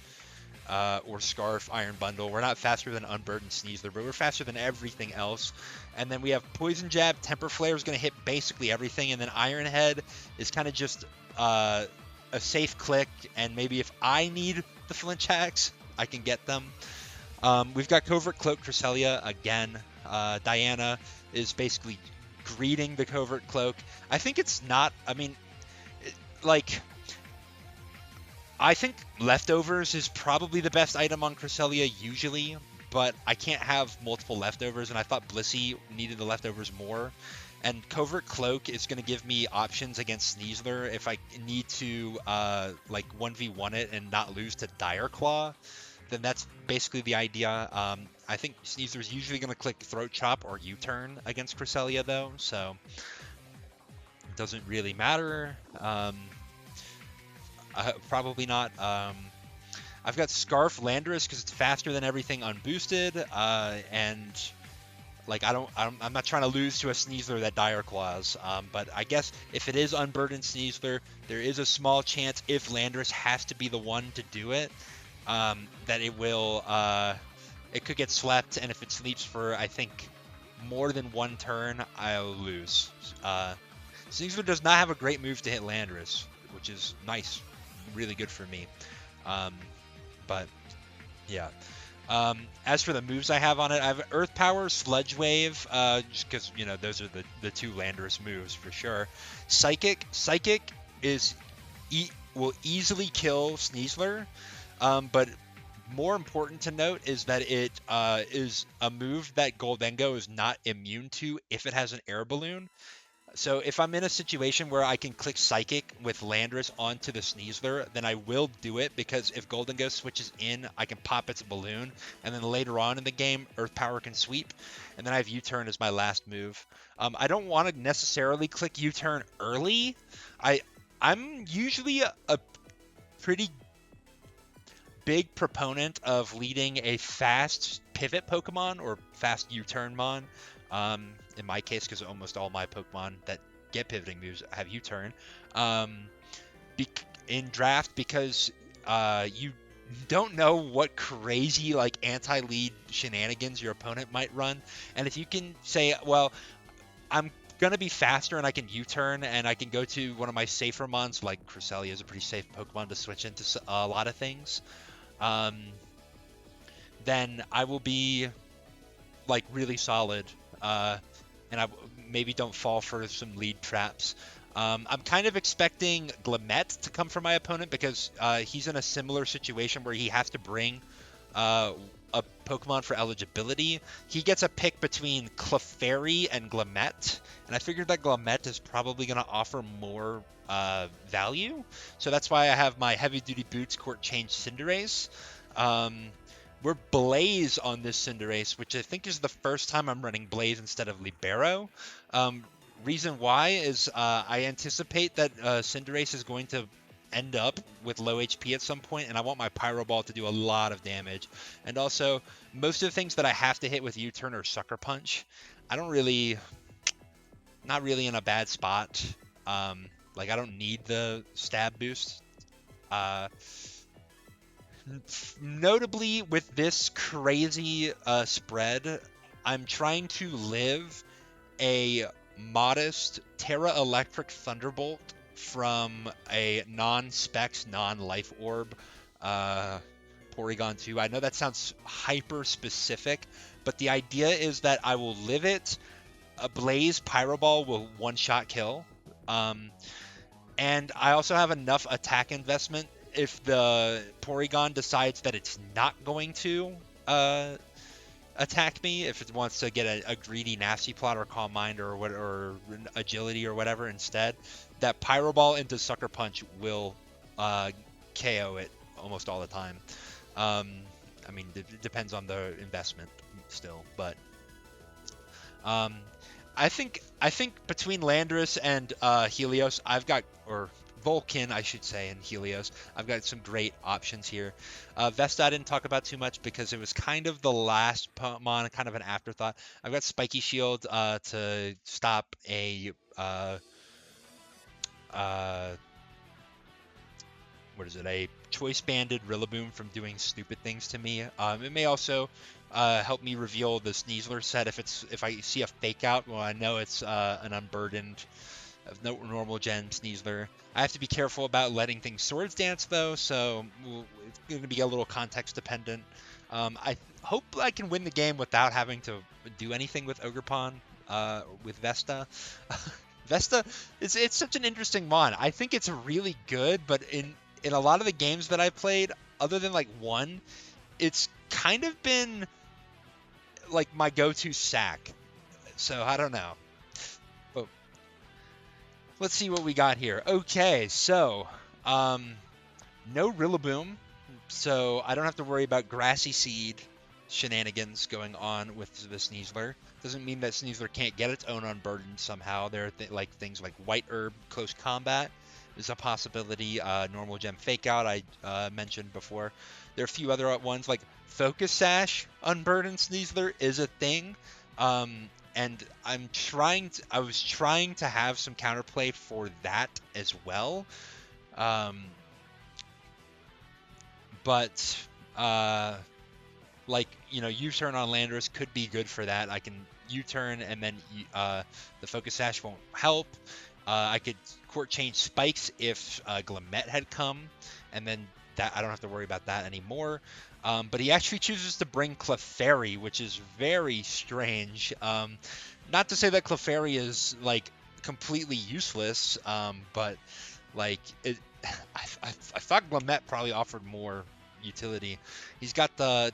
or Scarf Iron Bundle. We're not faster than Unburdened Sneasler, but we're faster than everything else. And then we have Poison Jab. Temper Flare is going to hit basically everything, and then Iron Head is kind of just a safe click, and maybe if I need the flinch hacks, I can get them. We've got Covert Cloak Cresselia again. Diana is basically greeting the Covert Cloak. I think it's not, I mean, I think Leftovers is probably the best item on Cresselia usually, but I can't have multiple Leftovers, and I thought Blissey needed the Leftovers more. And Covert Cloak is going to give me options against Sneasler if I need to like 1v1 it and not lose to Dire Claw. Then that's basically the idea. I think Sneasler is usually going to click Throat Chop or U-Turn against Cresselia, though, so it doesn't really matter. Probably not. I've got Scarf Landorus because it's faster than everything unboosted, and like I'm not trying to lose to a Sneasler that Dire Claws. But I guess if it is Unburdened Sneasler, there is a small chance if Landorus has to be the one to do it, that it will it could get slept, and if it sleeps for, I think, more than one turn, I'll lose. Sneasler does not have a great move to hit Landorus, which is nice, really good for me. But yeah. As for the moves I have on it, I have Earth Power, Sludge Wave, just because, you know, those are the 2 Landorus moves for sure. Psychic is will easily kill Sneasler, but more important to note is that it is a move that Goldengo is not immune to if it has an air balloon. So if I'm in a situation where I can click Psychic with Landorus onto the Sneasler, then I will do it, because if Goldengo switches in, I can pop its balloon, and then later on in the game, Earth Power can sweep, and then I have U-Turn as my last move. I don't want to necessarily click U-Turn early. I'm usually a pretty big proponent of leading a fast pivot Pokemon or fast U-Turn Mon. In my case, because almost all my Pokemon that get pivoting moves have U-Turn. In draft, because you don't know what crazy like anti-lead shenanigans your opponent might run, and if you can say, well, I'm gonna be faster and I can U-turn and I can go to one of my safer mons, like Cresselia is a pretty safe Pokemon to switch into a lot of things, then I will be like really solid, and I maybe don't fall for some lead traps. I'm kind of expecting Glamet to come from my opponent because he's in a similar situation where he has to bring uh, a Pokemon for eligibility. He gets a pick between Clefairy and Glamet, and I figured that Glamet is probably going to offer more value. So that's why I have my Heavy Duty Boots Court Change Cinderace. Um, we're Blaze on this Cinderace, which I think is the first time I'm running Blaze instead of Libero. Um, Reason why is I anticipate that Cinderace is going to end up with low HP at some point, and I want my Pyro Ball to do a lot of damage. And also, most of the things that I have to hit with U-Turn or Sucker Punch, I don't really, not really in a bad spot. Like, I don't need the stab boost. Uh, Notably, with this crazy spread, I'm trying to live a modest Terra Electric Thunderbolt from a non-specs, non-life orb Porygon 2. I know that sounds hyper specific, but the idea is that I will live it. A Blaze Pyro Ball will one-shot kill. And I also have enough attack investment if the Porygon decides that it's not going to attack me, if it wants to get a greedy nasty plot or calm mind or agility or whatever instead, that Pyro Ball into Sucker Punch will KO it almost all the time. I mean, it depends on the investment still, but I think between Landorus and Helios, I've got, or Vulcan, I should say, and Helios, I've got some great options here. Vesta I didn't talk about too much because it was kind of the last Pokemon, kind of an afterthought. I've got Spiky Shield to stop a uh, what is it? A choice banded Rillaboom from doing stupid things to me. It may also help me reveal the Sneasler set if I see a fake out. Well, I know it's an unburdened of no normal gen Sneasler. I have to be careful about letting things Swords Dance though, so it's going to be a little context dependent. I hope I can win the game without having to do anything with Ogerpon with Vesta. Vesta, it's such an interesting mon. I think it's really good, but in a lot of the games that I played, other than like one, it's kind of been like my go-to sack. So I don't know. But let's see what we got here. Okay, so no Rillaboom, so I don't have to worry about Grassy Seed shenanigans going on with the Sneasler. Doesn't mean that Sneasler can't get its own unburdened somehow. There are like things like White Herb, Close Combat is a possibility. Normal Gem Fake Out I mentioned before. There are a few other ones like Focus Sash unburdened Sneasler is a thing. And I was trying to have some counterplay for that as well. But like, U-turn on Landorus could be good for that. I can U-turn and then the Focus Sash won't help. I could court change Spikes if Glamet had come, and then that I don't have to worry about that anymore. But he actually chooses to bring Clefairy, which is very strange. Not to say that Clefairy is like completely useless, but like I thought Glamet probably offered more utility. He's got the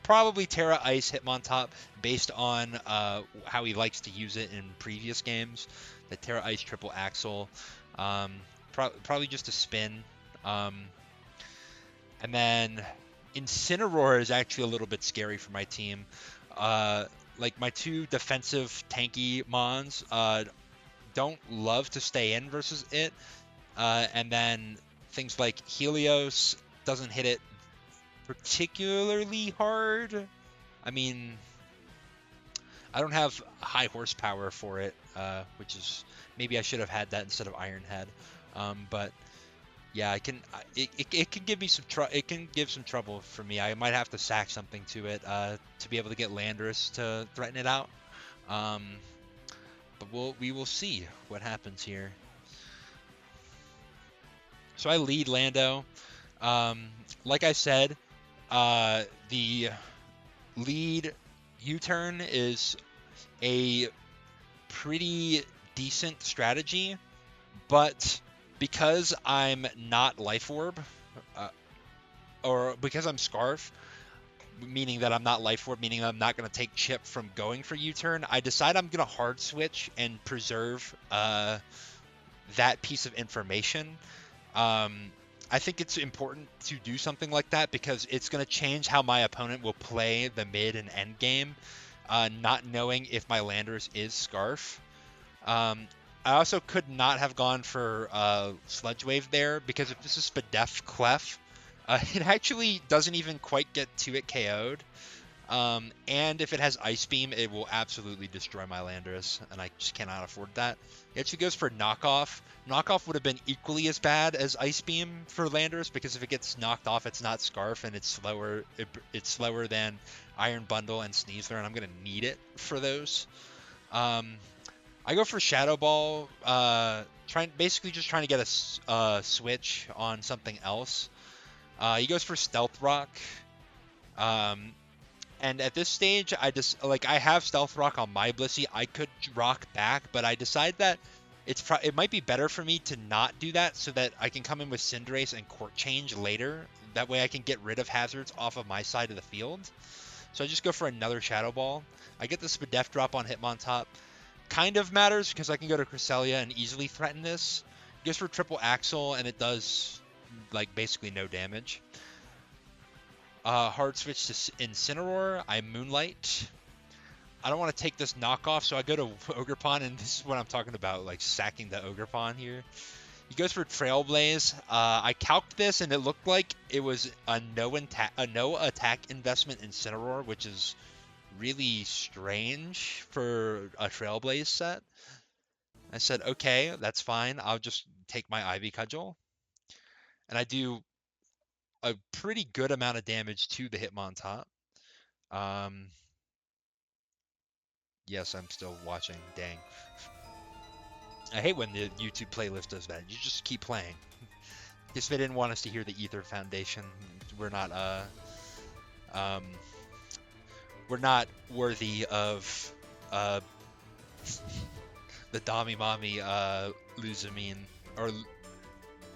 probably Terra Ice Hitmontop based on how he likes to use it in previous games. The Terra Ice Triple Axle. Probably just a spin. And then Incineroar is actually a little bit scary for my team. Like my two defensive tanky mons don't love to stay in versus it. And then things like Helios doesn't hit it particularly hard. I mean, I don't have high horsepower for it, which is maybe I should have had that instead of Iron Head. But yeah, I can. It can give me some it can give some trouble for me. I might have to sack something to it to be able to get Landorus to threaten it out. But we will see what happens here. So I lead Lando. Like I said, the lead U-turn is a pretty decent strategy. But because I'm not Life Orb, uh, or because I'm Scarf, meaning that I'm not Life Orb, meaning I'm not going to take chip from going for U-turn, I decide I'm going to hard switch and preserve that piece of information. I think it's important to do something like that because it's going to change how my opponent will play the mid and end game, not knowing if my Landers is Scarf. Um, I also could not have gone for Sludge Wave there because if this is Spadef Clef, it actually doesn't even quite get to it KO'd. And if it has Ice Beam, it will absolutely destroy my Landorus, and I just cannot afford that. It actually goes for Knockoff. Knockoff would have been equally as bad as Ice Beam for Landorus, because if it gets knocked off, it's not Scarf, and it's slower. It's slower than Iron Bundle and Sneasler, and I'm going to need it for those. I go for Shadow Ball, basically just trying to get a switch on something else. He goes for Stealth Rock. And at this stage, I have Stealth Rock on my Blissey. I could rock back, but I decide that it might be better for me to not do that so that I can come in with Cinderace and Court Change later. That way I can get rid of hazards off of my side of the field. So I just go for another Shadow Ball. I get the Spadef drop on Hitmontop. Kind of matters because I can go to Cresselia and easily threaten this. It goes for Triple Axle and it does basically no damage. Hard switch to Incineroar. I Moonlight. I don't want to take this knockoff, so I go to Ogerpon, and this is what I'm talking about, sacking the Ogerpon here. He goes for Trailblaze. I calced this, and it looked like it was a no attack investment in Incineroar, which is really strange for a Trailblaze set. I said, okay, that's fine. I'll just take my Ivy Cudgel. And I do a pretty good amount of damage to the Hitmontop. Yes, I'm still watching. Dang. I hate when the YouTube playlist does that. You just keep playing. Guess they didn't want us to hear the Ether Foundation. We're not worthy of the Dami Mommy Luzamine, or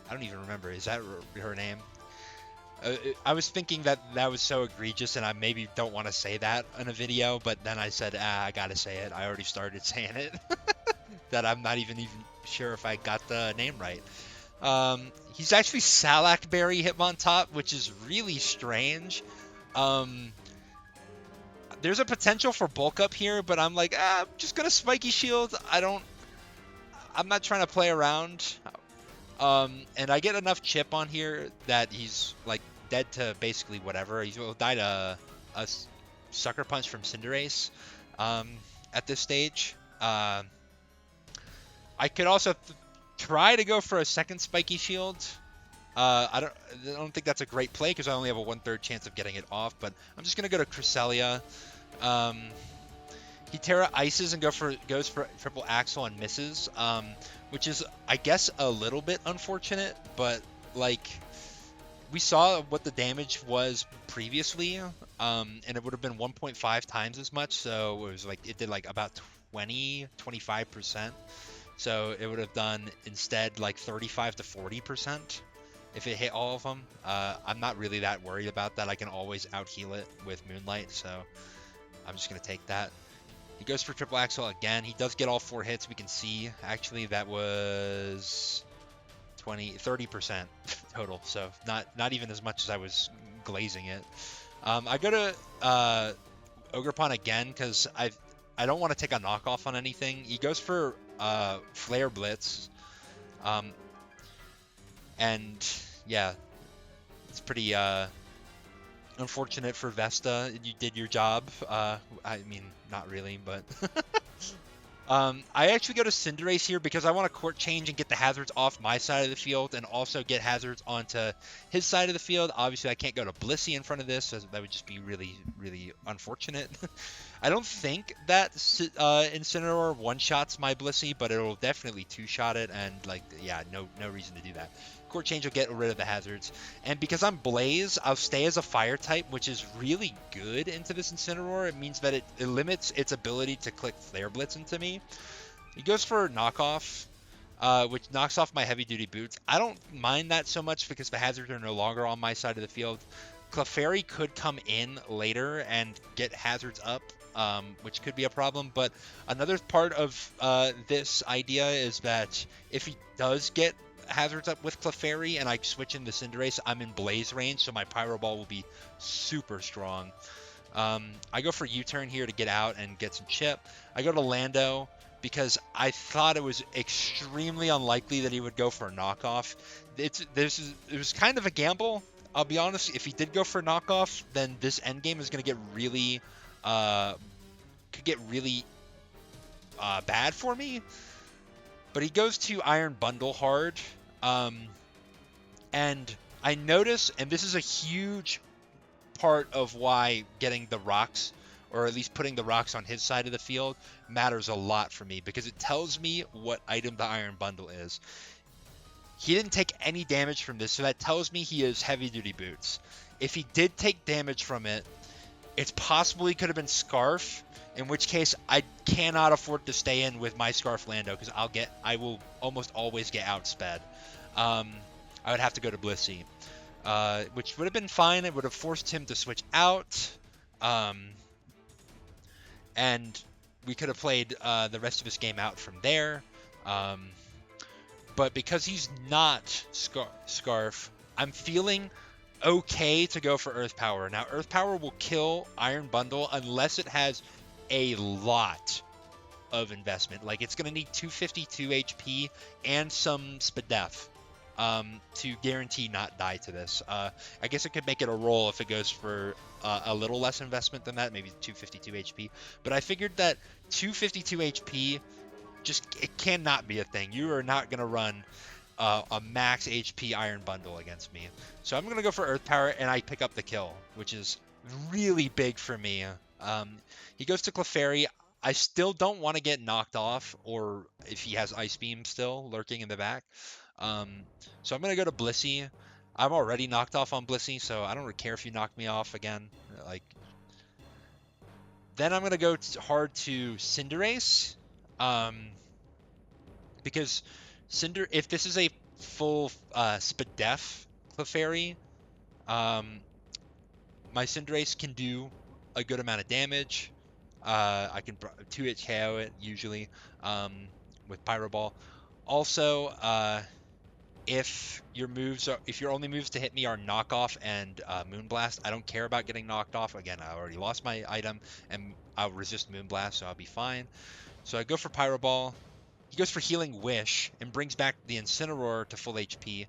I don't even remember. Is that her name? I was thinking that was so egregious, and I maybe don't want to say that in a video, but then I said, I gotta say it. I already started saying it. That I'm not even sure if I got the name right. He's actually Salakberry Hitmontop, which is really strange. There's a potential for bulk up here, but I'm like, I'm just gonna Spiky Shield. I'm not trying to play around. And I get enough chip on here that he's dead to basically whatever. He will die to a Sucker Punch from Cinderace at this stage. I could also try to go for a second Spiky Shield. I don't think that's a great play because I only have a 1/3 chance of getting it off, but I'm just gonna go to Cresselia. He Terra Ices and goes for Triple Axle and misses, which is, I guess, a little bit unfortunate, but we saw what the damage was previously, and it would have been 1.5 times as much, so it was it did about 25%. So it would have done instead 35 to 40% if it hit all of them. I'm not really that worried about that. I can always out heal it with Moonlight, so I'm just gonna take that. He goes for Triple Axle again. He does get all 4 hits. We can see actually that was 30% total, so not even as much as I was glazing it. I go to Ogerpon again because I don't want to take a knockoff on anything. He goes for Flare Blitz, and yeah, it's pretty unfortunate for Vesta. You did your job. I mean, not really, but I actually go to Cinderace here because I want to Court Change and get the hazards off my side of the field and also get hazards onto his side of the field. Obviously, I can't go to Blissey in front of this, so that would just be really, really unfortunate. I don't think that Incineroar one-shots my Blissey, but it'll definitely two-shot it, and yeah, no reason to do that. Court Change will get rid of the hazards, and because I'm Blaze, I'll stay as a Fire type, which is really good into this Incineroar. It means that it limits its ability to click Flare Blitz into me. He goes for Knockoff. which knocks off my heavy-duty boots. I don't mind that so much because the hazards are no longer on my side of the field. Clefairy could come in later and get hazards up, which could be a problem. But another part of this idea is that if he does get hazards up with Clefairy and I switch into Cinderace, I'm in Blaze range, so my Pyro Ball will be super strong. I go for U-turn here to get out and get some chip. I go to Lando because I thought it was extremely unlikely that he would go for a knockoff. It was kind of a gamble. I'll be honest. If he did go for a knockoff, then this end game is going to get really, could get really bad for me. But he goes to Iron Bundle hard, and I notice, and this is a huge part of why getting the rocks, or at least putting the rocks on his side of the field, matters a lot for me because it tells me what item the Iron Bundle is. He didn't take any damage from this, so that tells me he has heavy duty boots. If he did take damage from it, it's possible he could have been Scarf, in which case I cannot afford to stay in with my Scarf Lando because I will almost always get outsped. I would have to go to Blissey. Which would have been fine. It would have forced him to switch out. And we could have played the rest of his game out from there. But because he's not Scarf, I'm feeling okay to go for Earth Power. Now, Earth Power will kill Iron Bundle unless it has a lot of investment. Like, it's going to need 252 HP and some Spadef. To guarantee not die to this. I guess it could make it a roll if it goes for a little less investment than that, maybe 252 HP. But I figured that 252 HP, it cannot be a thing. You are not going to run a max HP Iron Bundle against me. So I'm going to go for Earth Power, and I pick up the kill, which is really big for me. He goes to Clefairy. I still don't want to get knocked off, or if he has Ice Beam still lurking in the back. So I'm going to go to Blissey. I'm already knocked off on Blissey, so I don't really care if you knock me off again. Then I'm going to go hard to Cinderace. Because if this is a full Spadef Clefairy, my Cinderace can do a good amount of damage. I can 2-hit KO it usually with Pyro Ball. Also, if your only moves to hit me are Knockoff and Moonblast, I don't care about getting knocked off. Again, I already lost my item, and I'll resist Moonblast, so I'll be fine. So I go for Pyro Ball. He goes for Healing Wish and brings back the Incineroar to full HP.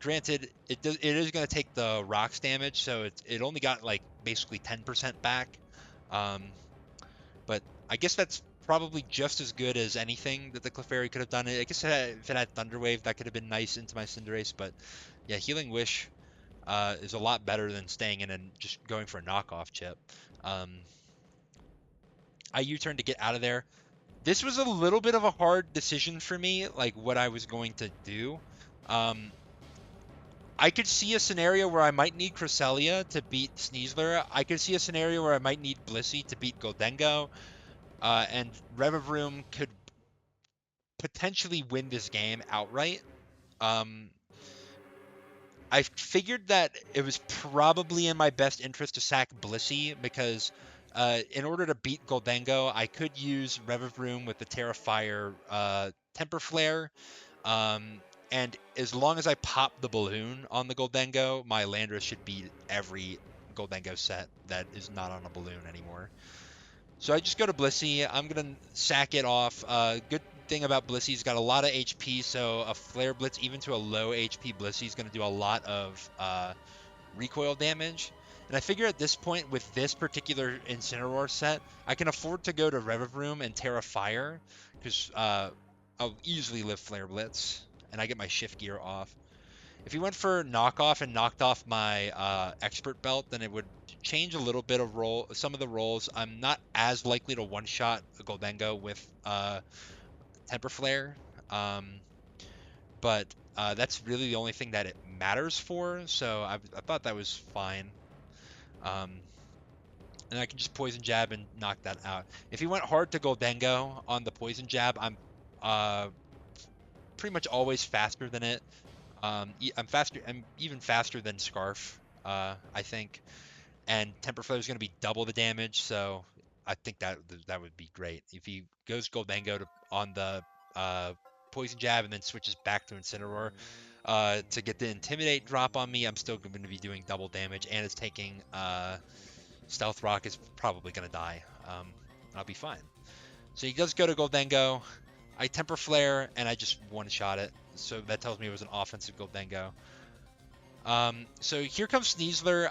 Granted, it is going to take the rocks damage, so it only got like basically 10% back. But I guess that's probably just as good as anything that the Clefairy could have done. I guess if it had Thunder Wave, that could have been nice into my Cinderace. But yeah, Healing Wish is a lot better than staying in and just going for a knockoff chip. I U-turn to get out of there. This was a little bit of a hard decision for me, like what I was going to do. I could see a scenario where I might need Cresselia to beat Sneasler. I could see a scenario where I might need Blissey to beat Goldengo. And Revavroom could potentially win this game outright. I figured that it was probably in my best interest to sack Blissey because in order to beat Goldengo, I could use Revavroom with the Terrafire Temper Flare. And as long as I pop the balloon on the Goldengo, my Landorus should beat every Goldengo set that is not on a balloon anymore. So I just go to Blissey. I'm going to sack it off. Good thing about Blissey, he's got a lot of HP, so a Flare Blitz, even to a low HP Blissey, is going to do a lot of recoil damage. And I figure at this point, with this particular Incineroar set, I can afford to go to Revavroom and Terra Fire, because I'll easily live Flare Blitz, and I get my Shift Gear off. If he went for knockoff and knocked off my expert belt, then it would change a little bit of some of the rolls. I'm not as likely to one-shot a Goldengo with Temper Flare, but that's really the only thing that it matters for. So I thought that was fine. And I can just Poison Jab and knock that out. If he went hard to Goldengo on the Poison Jab, I'm pretty much always faster than it. I'm faster. I'm even faster than Scarf. I think, and Temper Flare is going to be double the damage. So I think that would be great if he goes Goldango on the Poison Jab and then switches back to Incineroar to get the Intimidate drop on me. I'm still going to be doing double damage, and it's taking Stealth Rock is probably going to die. I'll be fine. So he does go to Goldango. I Temper Flare, and I just one-shot it. So that tells me it was an offensive Goldango. So here comes Sneasler.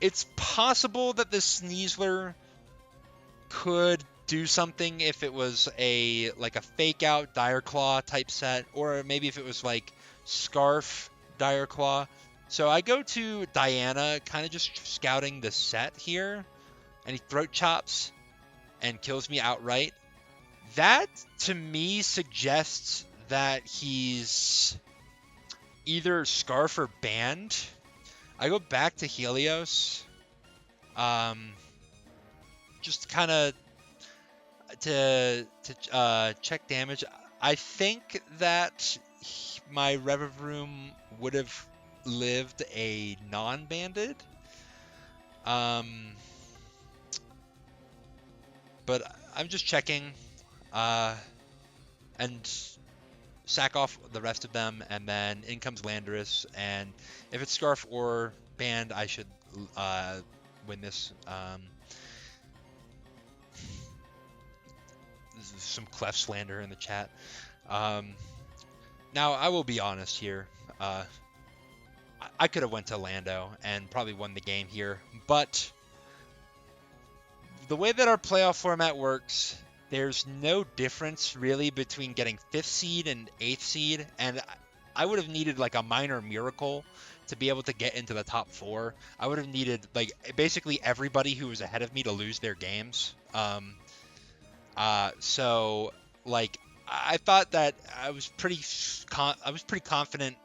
It's possible that this Sneasler could do something if it was like a fake out Dire Claw type set, or maybe if it was like Scarf Dire Claw. So I go to Diana, kind of just scouting the set here, and he Throat Chops and kills me outright. That to me suggests that he's either Scarf or banned. I go back to Helios, just kind of to check damage. I think that my Revavroom would have lived a non-banded, but I'm just checking, and sack off the rest of them, and then in comes Landorus, and if it's Scarf or Band, I should win this. Some cleft slander in the chat. Now, I will be honest here. I could have went to Lando and probably won the game here, but the way that our playoff format works, there's no difference really between getting 5th seed and 8th seed, and I would have needed like a minor miracle to be able to get into the top 4. I would have needed like basically everybody who was ahead of me to lose their games. So like I thought that I was pretty confident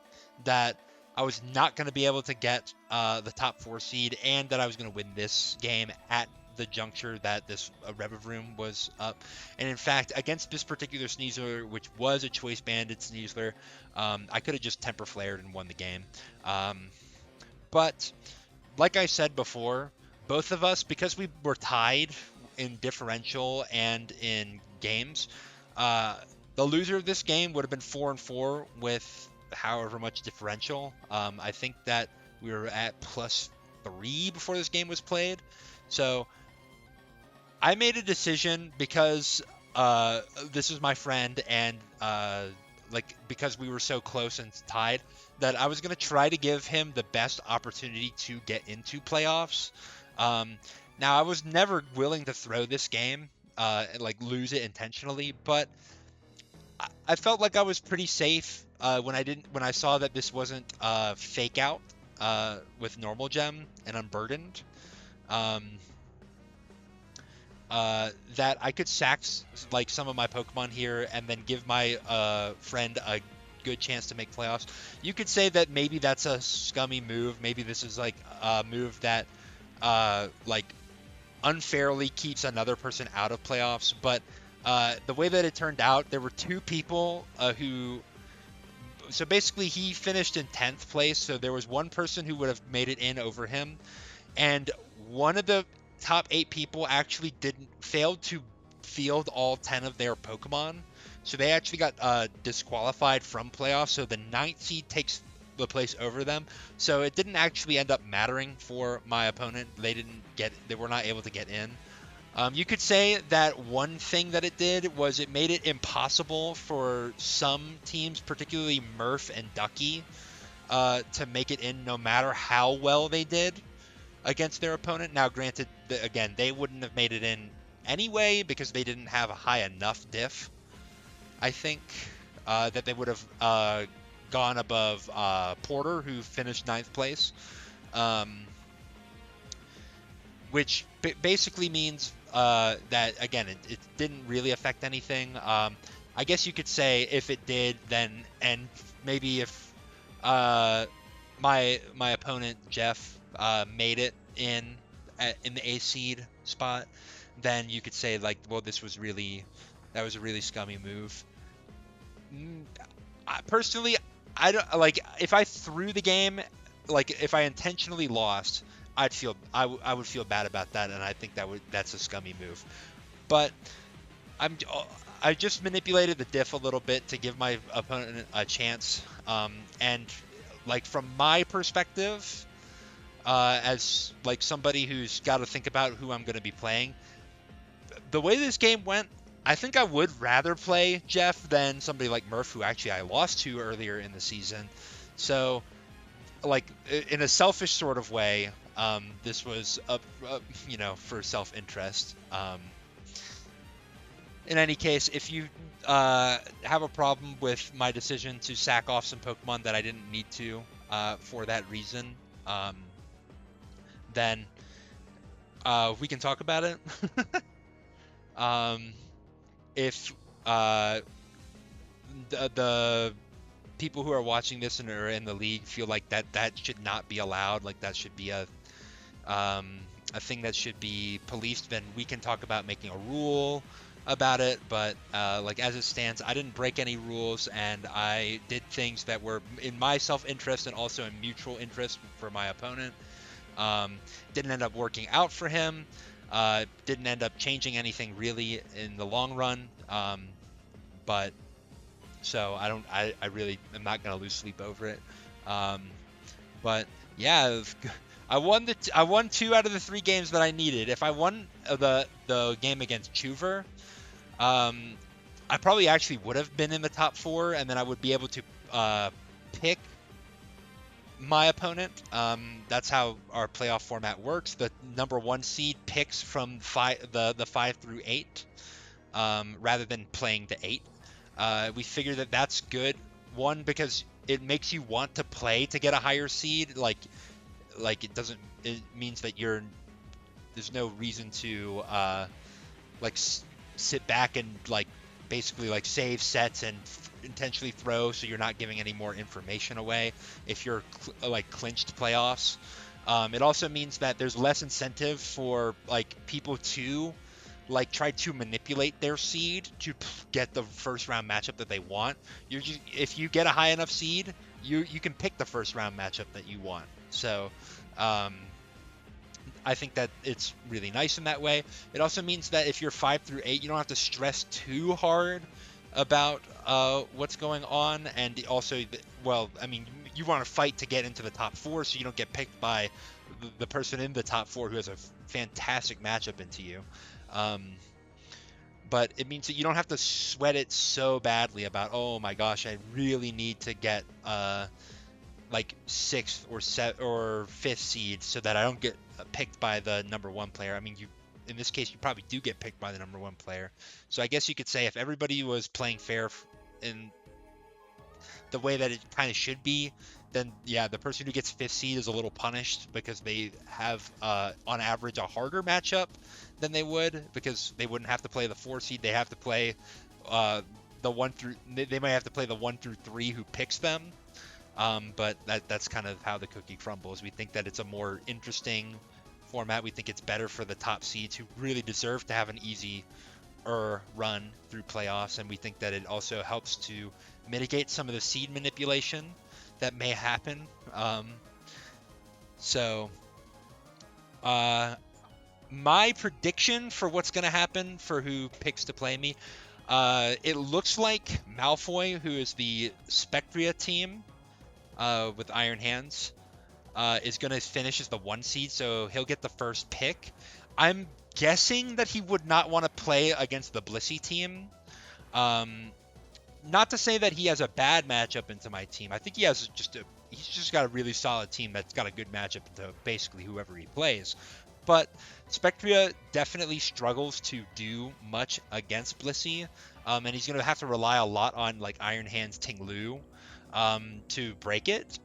that I was not going to be able to get the top 4 seed, and that I was going to win this game at the juncture that this Revavroom was up. And in fact, against this particular Sneasler, which was a choice banded Sneasler, I could have just Temper Flared and won the game. But like I said before, both of us, because we were tied in differential and in games, the loser of this game would have been 4-4 with however much differential. I think that we were at +3 before this game was played. So I made a decision because this is my friend, and because we were so close and tied, that I was going to try to give him the best opportunity to get into playoffs. Now, I was never willing to throw this game, and lose it intentionally, but I felt like I was pretty safe when I saw that this wasn't fake out with normal gem and unburdened. That I could sack like some of my Pokemon here and then give my friend a good chance to make playoffs. You could say that maybe that's a scummy move. Maybe this is like a move that unfairly keeps another person out of playoffs. But the way that it turned out, there were 2 people who. So basically, he finished in 10th place. So there was one person who would have made it in over him, and one of the top 8 people actually failed to field all 10 of their Pokemon, so they actually got disqualified from playoffs. So the 9th seed takes the place over them. So it didn't actually end up mattering for my opponent. They were not able to get in. You could say that one thing that it did was it made it impossible for some teams, particularly Murph and Ducky, to make it in no matter how well they did against their opponent. Now, granted, again, they wouldn't have made it in anyway because they didn't have a high enough diff. I think that they would have gone above Porter, who finished 9th place, which basically means that, again, it didn't really affect anything. I guess you could say if it did, then, and maybe if my opponent Jeff made it in the A seed spot, then you could say like, well, that was a really scummy move. personally, I don't like if I threw the game, like if I intentionally lost, I would feel bad about that, and I think that's a scummy move. But I'm I just manipulated the diff a little bit to give my opponent a chance, and like from my perspective, as like somebody who's got to think about who I'm going to be playing, the way this game went, I think I would rather play Jeff than somebody like Murph, who actually I lost to earlier in the season. So, like in a selfish sort of way, this was for self-interest. In any case, if you have a problem with my decision to sack off some Pokemon that I didn't need to for that reason, then we can talk about it. If uh, the people who are watching this and are in the league feel like that should not be allowed, like that should be a thing that should be policed, then we can talk about making a rule about it. But like as it stands, I didn't break any rules, and I did things that were in my self-interest and also in mutual interest for my opponent. Didn't end up working out for him. Didn't end up changing anything really in the long run. But so I really am not gonna lose sleep over it. But yeah, I won 2 out of the 3 games that I needed. If I won the game against Chuver, I probably actually would have been in the top 4, and then I would be able to pick my opponent. That's how our playoff format works. The number 1 seed picks from the 5 through 8, rather than playing the 8. We figure that that's good. One, because it makes you want to play to get a higher seed. Like it means that there's no reason to sit back and basically save sets and intentionally throw, so you're not giving any more information away if you're clinched playoffs. It also means that there's less incentive for people to try to manipulate their seed to get the first round matchup that they want. If you get a high enough seed, you can pick the first round matchup that you want. So I think that it's really nice in that way. It also means that if you're 5 through 8, you don't have to stress too hard about what's going on. And also, you want to fight to get into the top 4, so you don't get picked by the person in the top 4 who has a fantastic matchup into you. But it means that you don't have to sweat it so badly about, oh my gosh, I really need to get 6th or 5th seed so that I don't get picked by the number 1 player. I mean, in this case, you probably do get picked by the number 1 player. So I guess you could say if everybody was playing fair in the way that it kind of should be, then yeah, the person who gets 5th seed is a little punished because they have on average a harder matchup than they would, because they wouldn't have to play the 4 seed. They have to play the 1 through, they might have to play the 1 through 3 who picks them. But that's kind of how the cookie crumbles. We think that it's a more interesting format. We think it's better for the top seeds who really deserve to have an easy run through playoffs, and we think that it also helps to mitigate some of the seed manipulation that may happen. My prediction for what's going to happen for who picks to play me, it looks like Malfoy, who is the Spectria team with Iron Hands, is going to finish as the 1 seed, so he'll get the first pick. I'm guessing that he would not want to play against the Blissey team. Not to say that he has a bad matchup into my team. I think he's just got a really solid team that's got a good matchup into basically whoever he plays. But Spectria definitely struggles to do much against Blissey, and he's going to have to rely a lot on Iron Hands Ting Lu to break it.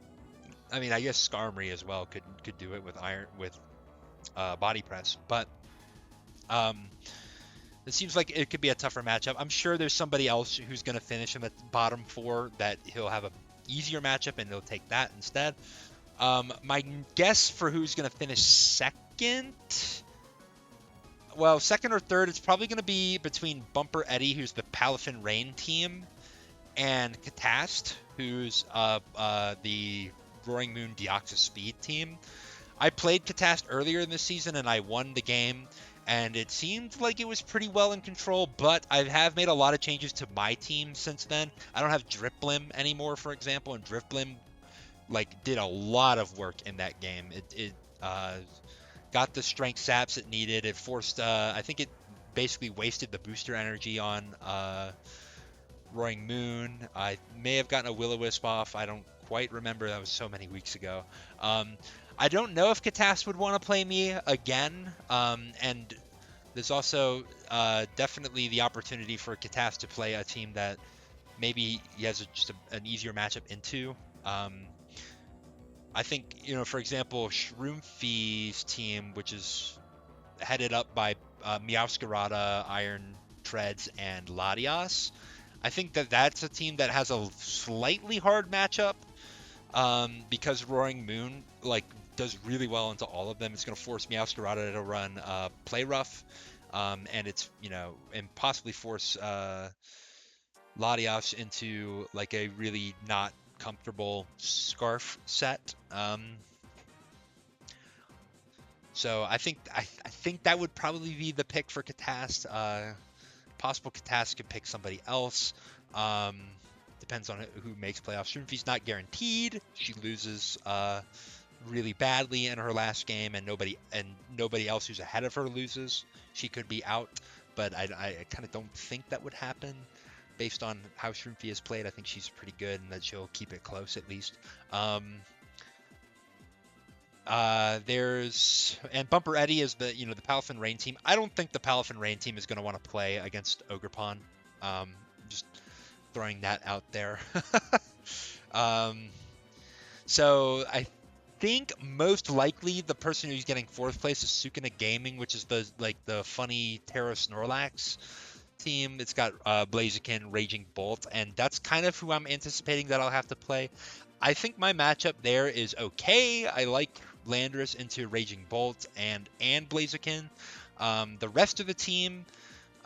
I mean, I guess Skarmory as well could do it with body press, but it seems like it could be a tougher matchup. I'm sure there's somebody else who's going to finish in the bottom 4 that he'll have a easier matchup and he'll take that instead. My guess for who's going to finish second, second or third, it's probably going to be between Bumper Eddie, who's the Palafin Rain team, and Catast, who's the Roaring Moon Deoxys Speed team. I played Catast earlier in the season and I won the game, and it seemed like it was pretty well in control, but I have made a lot of changes to my team since then. I don't have Driplim anymore, for example, and Driplim like did a lot of work in that game. It got the strength saps it needed. It forced I think it basically wasted the booster energy on Roaring Moon. I may have gotten a Will-O-Wisp off. I don't quite remember. That was so many weeks ago. Um, I don't know if Katas would want to play me again. And there's also definitely the opportunity for Katas to play a team that maybe he has an easier matchup into. I think, for example, Shroomfi's team, which is headed up by Meowscarada, Iron Treads, and Latias. I think that that's a team that has a slightly hard matchup because Roaring Moon does really well into all of them. It's going to force Meowscarada to run Play Rough, and and possibly force Latias into like a really not comfortable Scarf set. So I think that would probably be the pick for Catast. Possible Catast could pick somebody else. Depends on who makes playoffs. Shroomfi's not guaranteed. She loses really badly in her last game, and nobody else who's ahead of her loses. She could be out, but I kind of don't think that would happen based on how Shroomfi has played. I think she's pretty good, and that she'll keep it close at least. And Bumper Eddie is the Palafin Rain team. I don't think the Palafin Rain team is going to want to play against Ogrepon. Just throwing that out there. So I think most likely the person who's getting fourth place is Sukuna Gaming, which is the funny Terra Snorlax team. It's got Blaziken, Raging Bolt, and that's kind of who I'm anticipating that I'll have to play. I think my matchup there is okay. I like Landorus into Raging Bolt and Blaziken. The rest of the team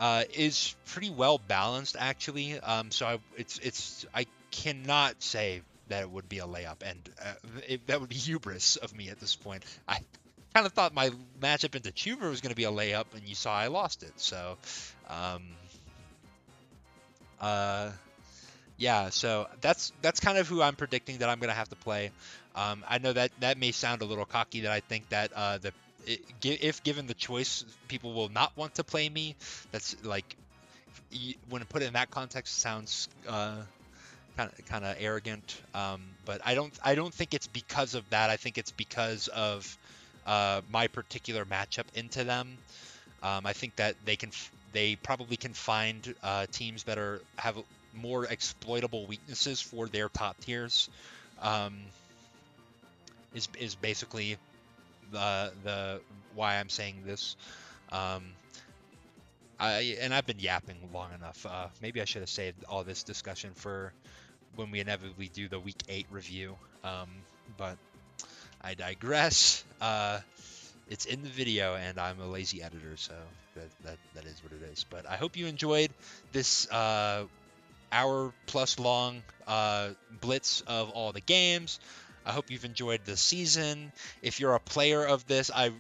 is pretty well balanced actually. So I cannot say that it would be a layup, and that would be hubris of me at this point. I kind of thought my matchup into Chuber was going to be a layup, and you saw I lost it. So, yeah, so that's kind of who I'm predicting that I'm going to have to play. I know that may sound a little cocky that I think that if given the choice, people will not want to play me. That's like, when put in that context, it sounds kind of arrogant. But I don't think it's because of that. I think it's because of my particular matchup into them. I think that they probably can find teams that have more exploitable weaknesses for their top tiers. Is basically the why I'm saying this. I've been yapping long enough. Maybe I should have saved all this discussion for when we inevitably do the week 8 review. But I digress. It's in the video, and I'm a lazy editor, so that is what it is. But I hope you enjoyed this hour plus long blitz of all the games. I hope you've enjoyed the season. If you're a player of this, I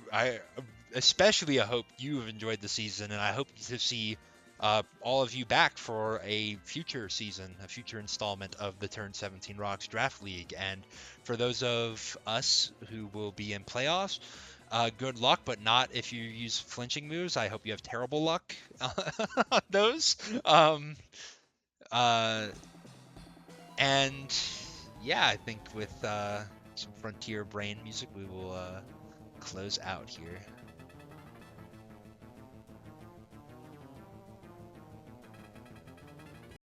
especially hope you've enjoyed the season, and I hope to see all of you back for a future season, a future installment of the Turn 17 Rocks Draft League. And for those of us who will be in playoffs, good luck, but not if you use flinching moves. I hope you have terrible luck on those. And yeah, I think with some Frontier Brain music, we will close out here.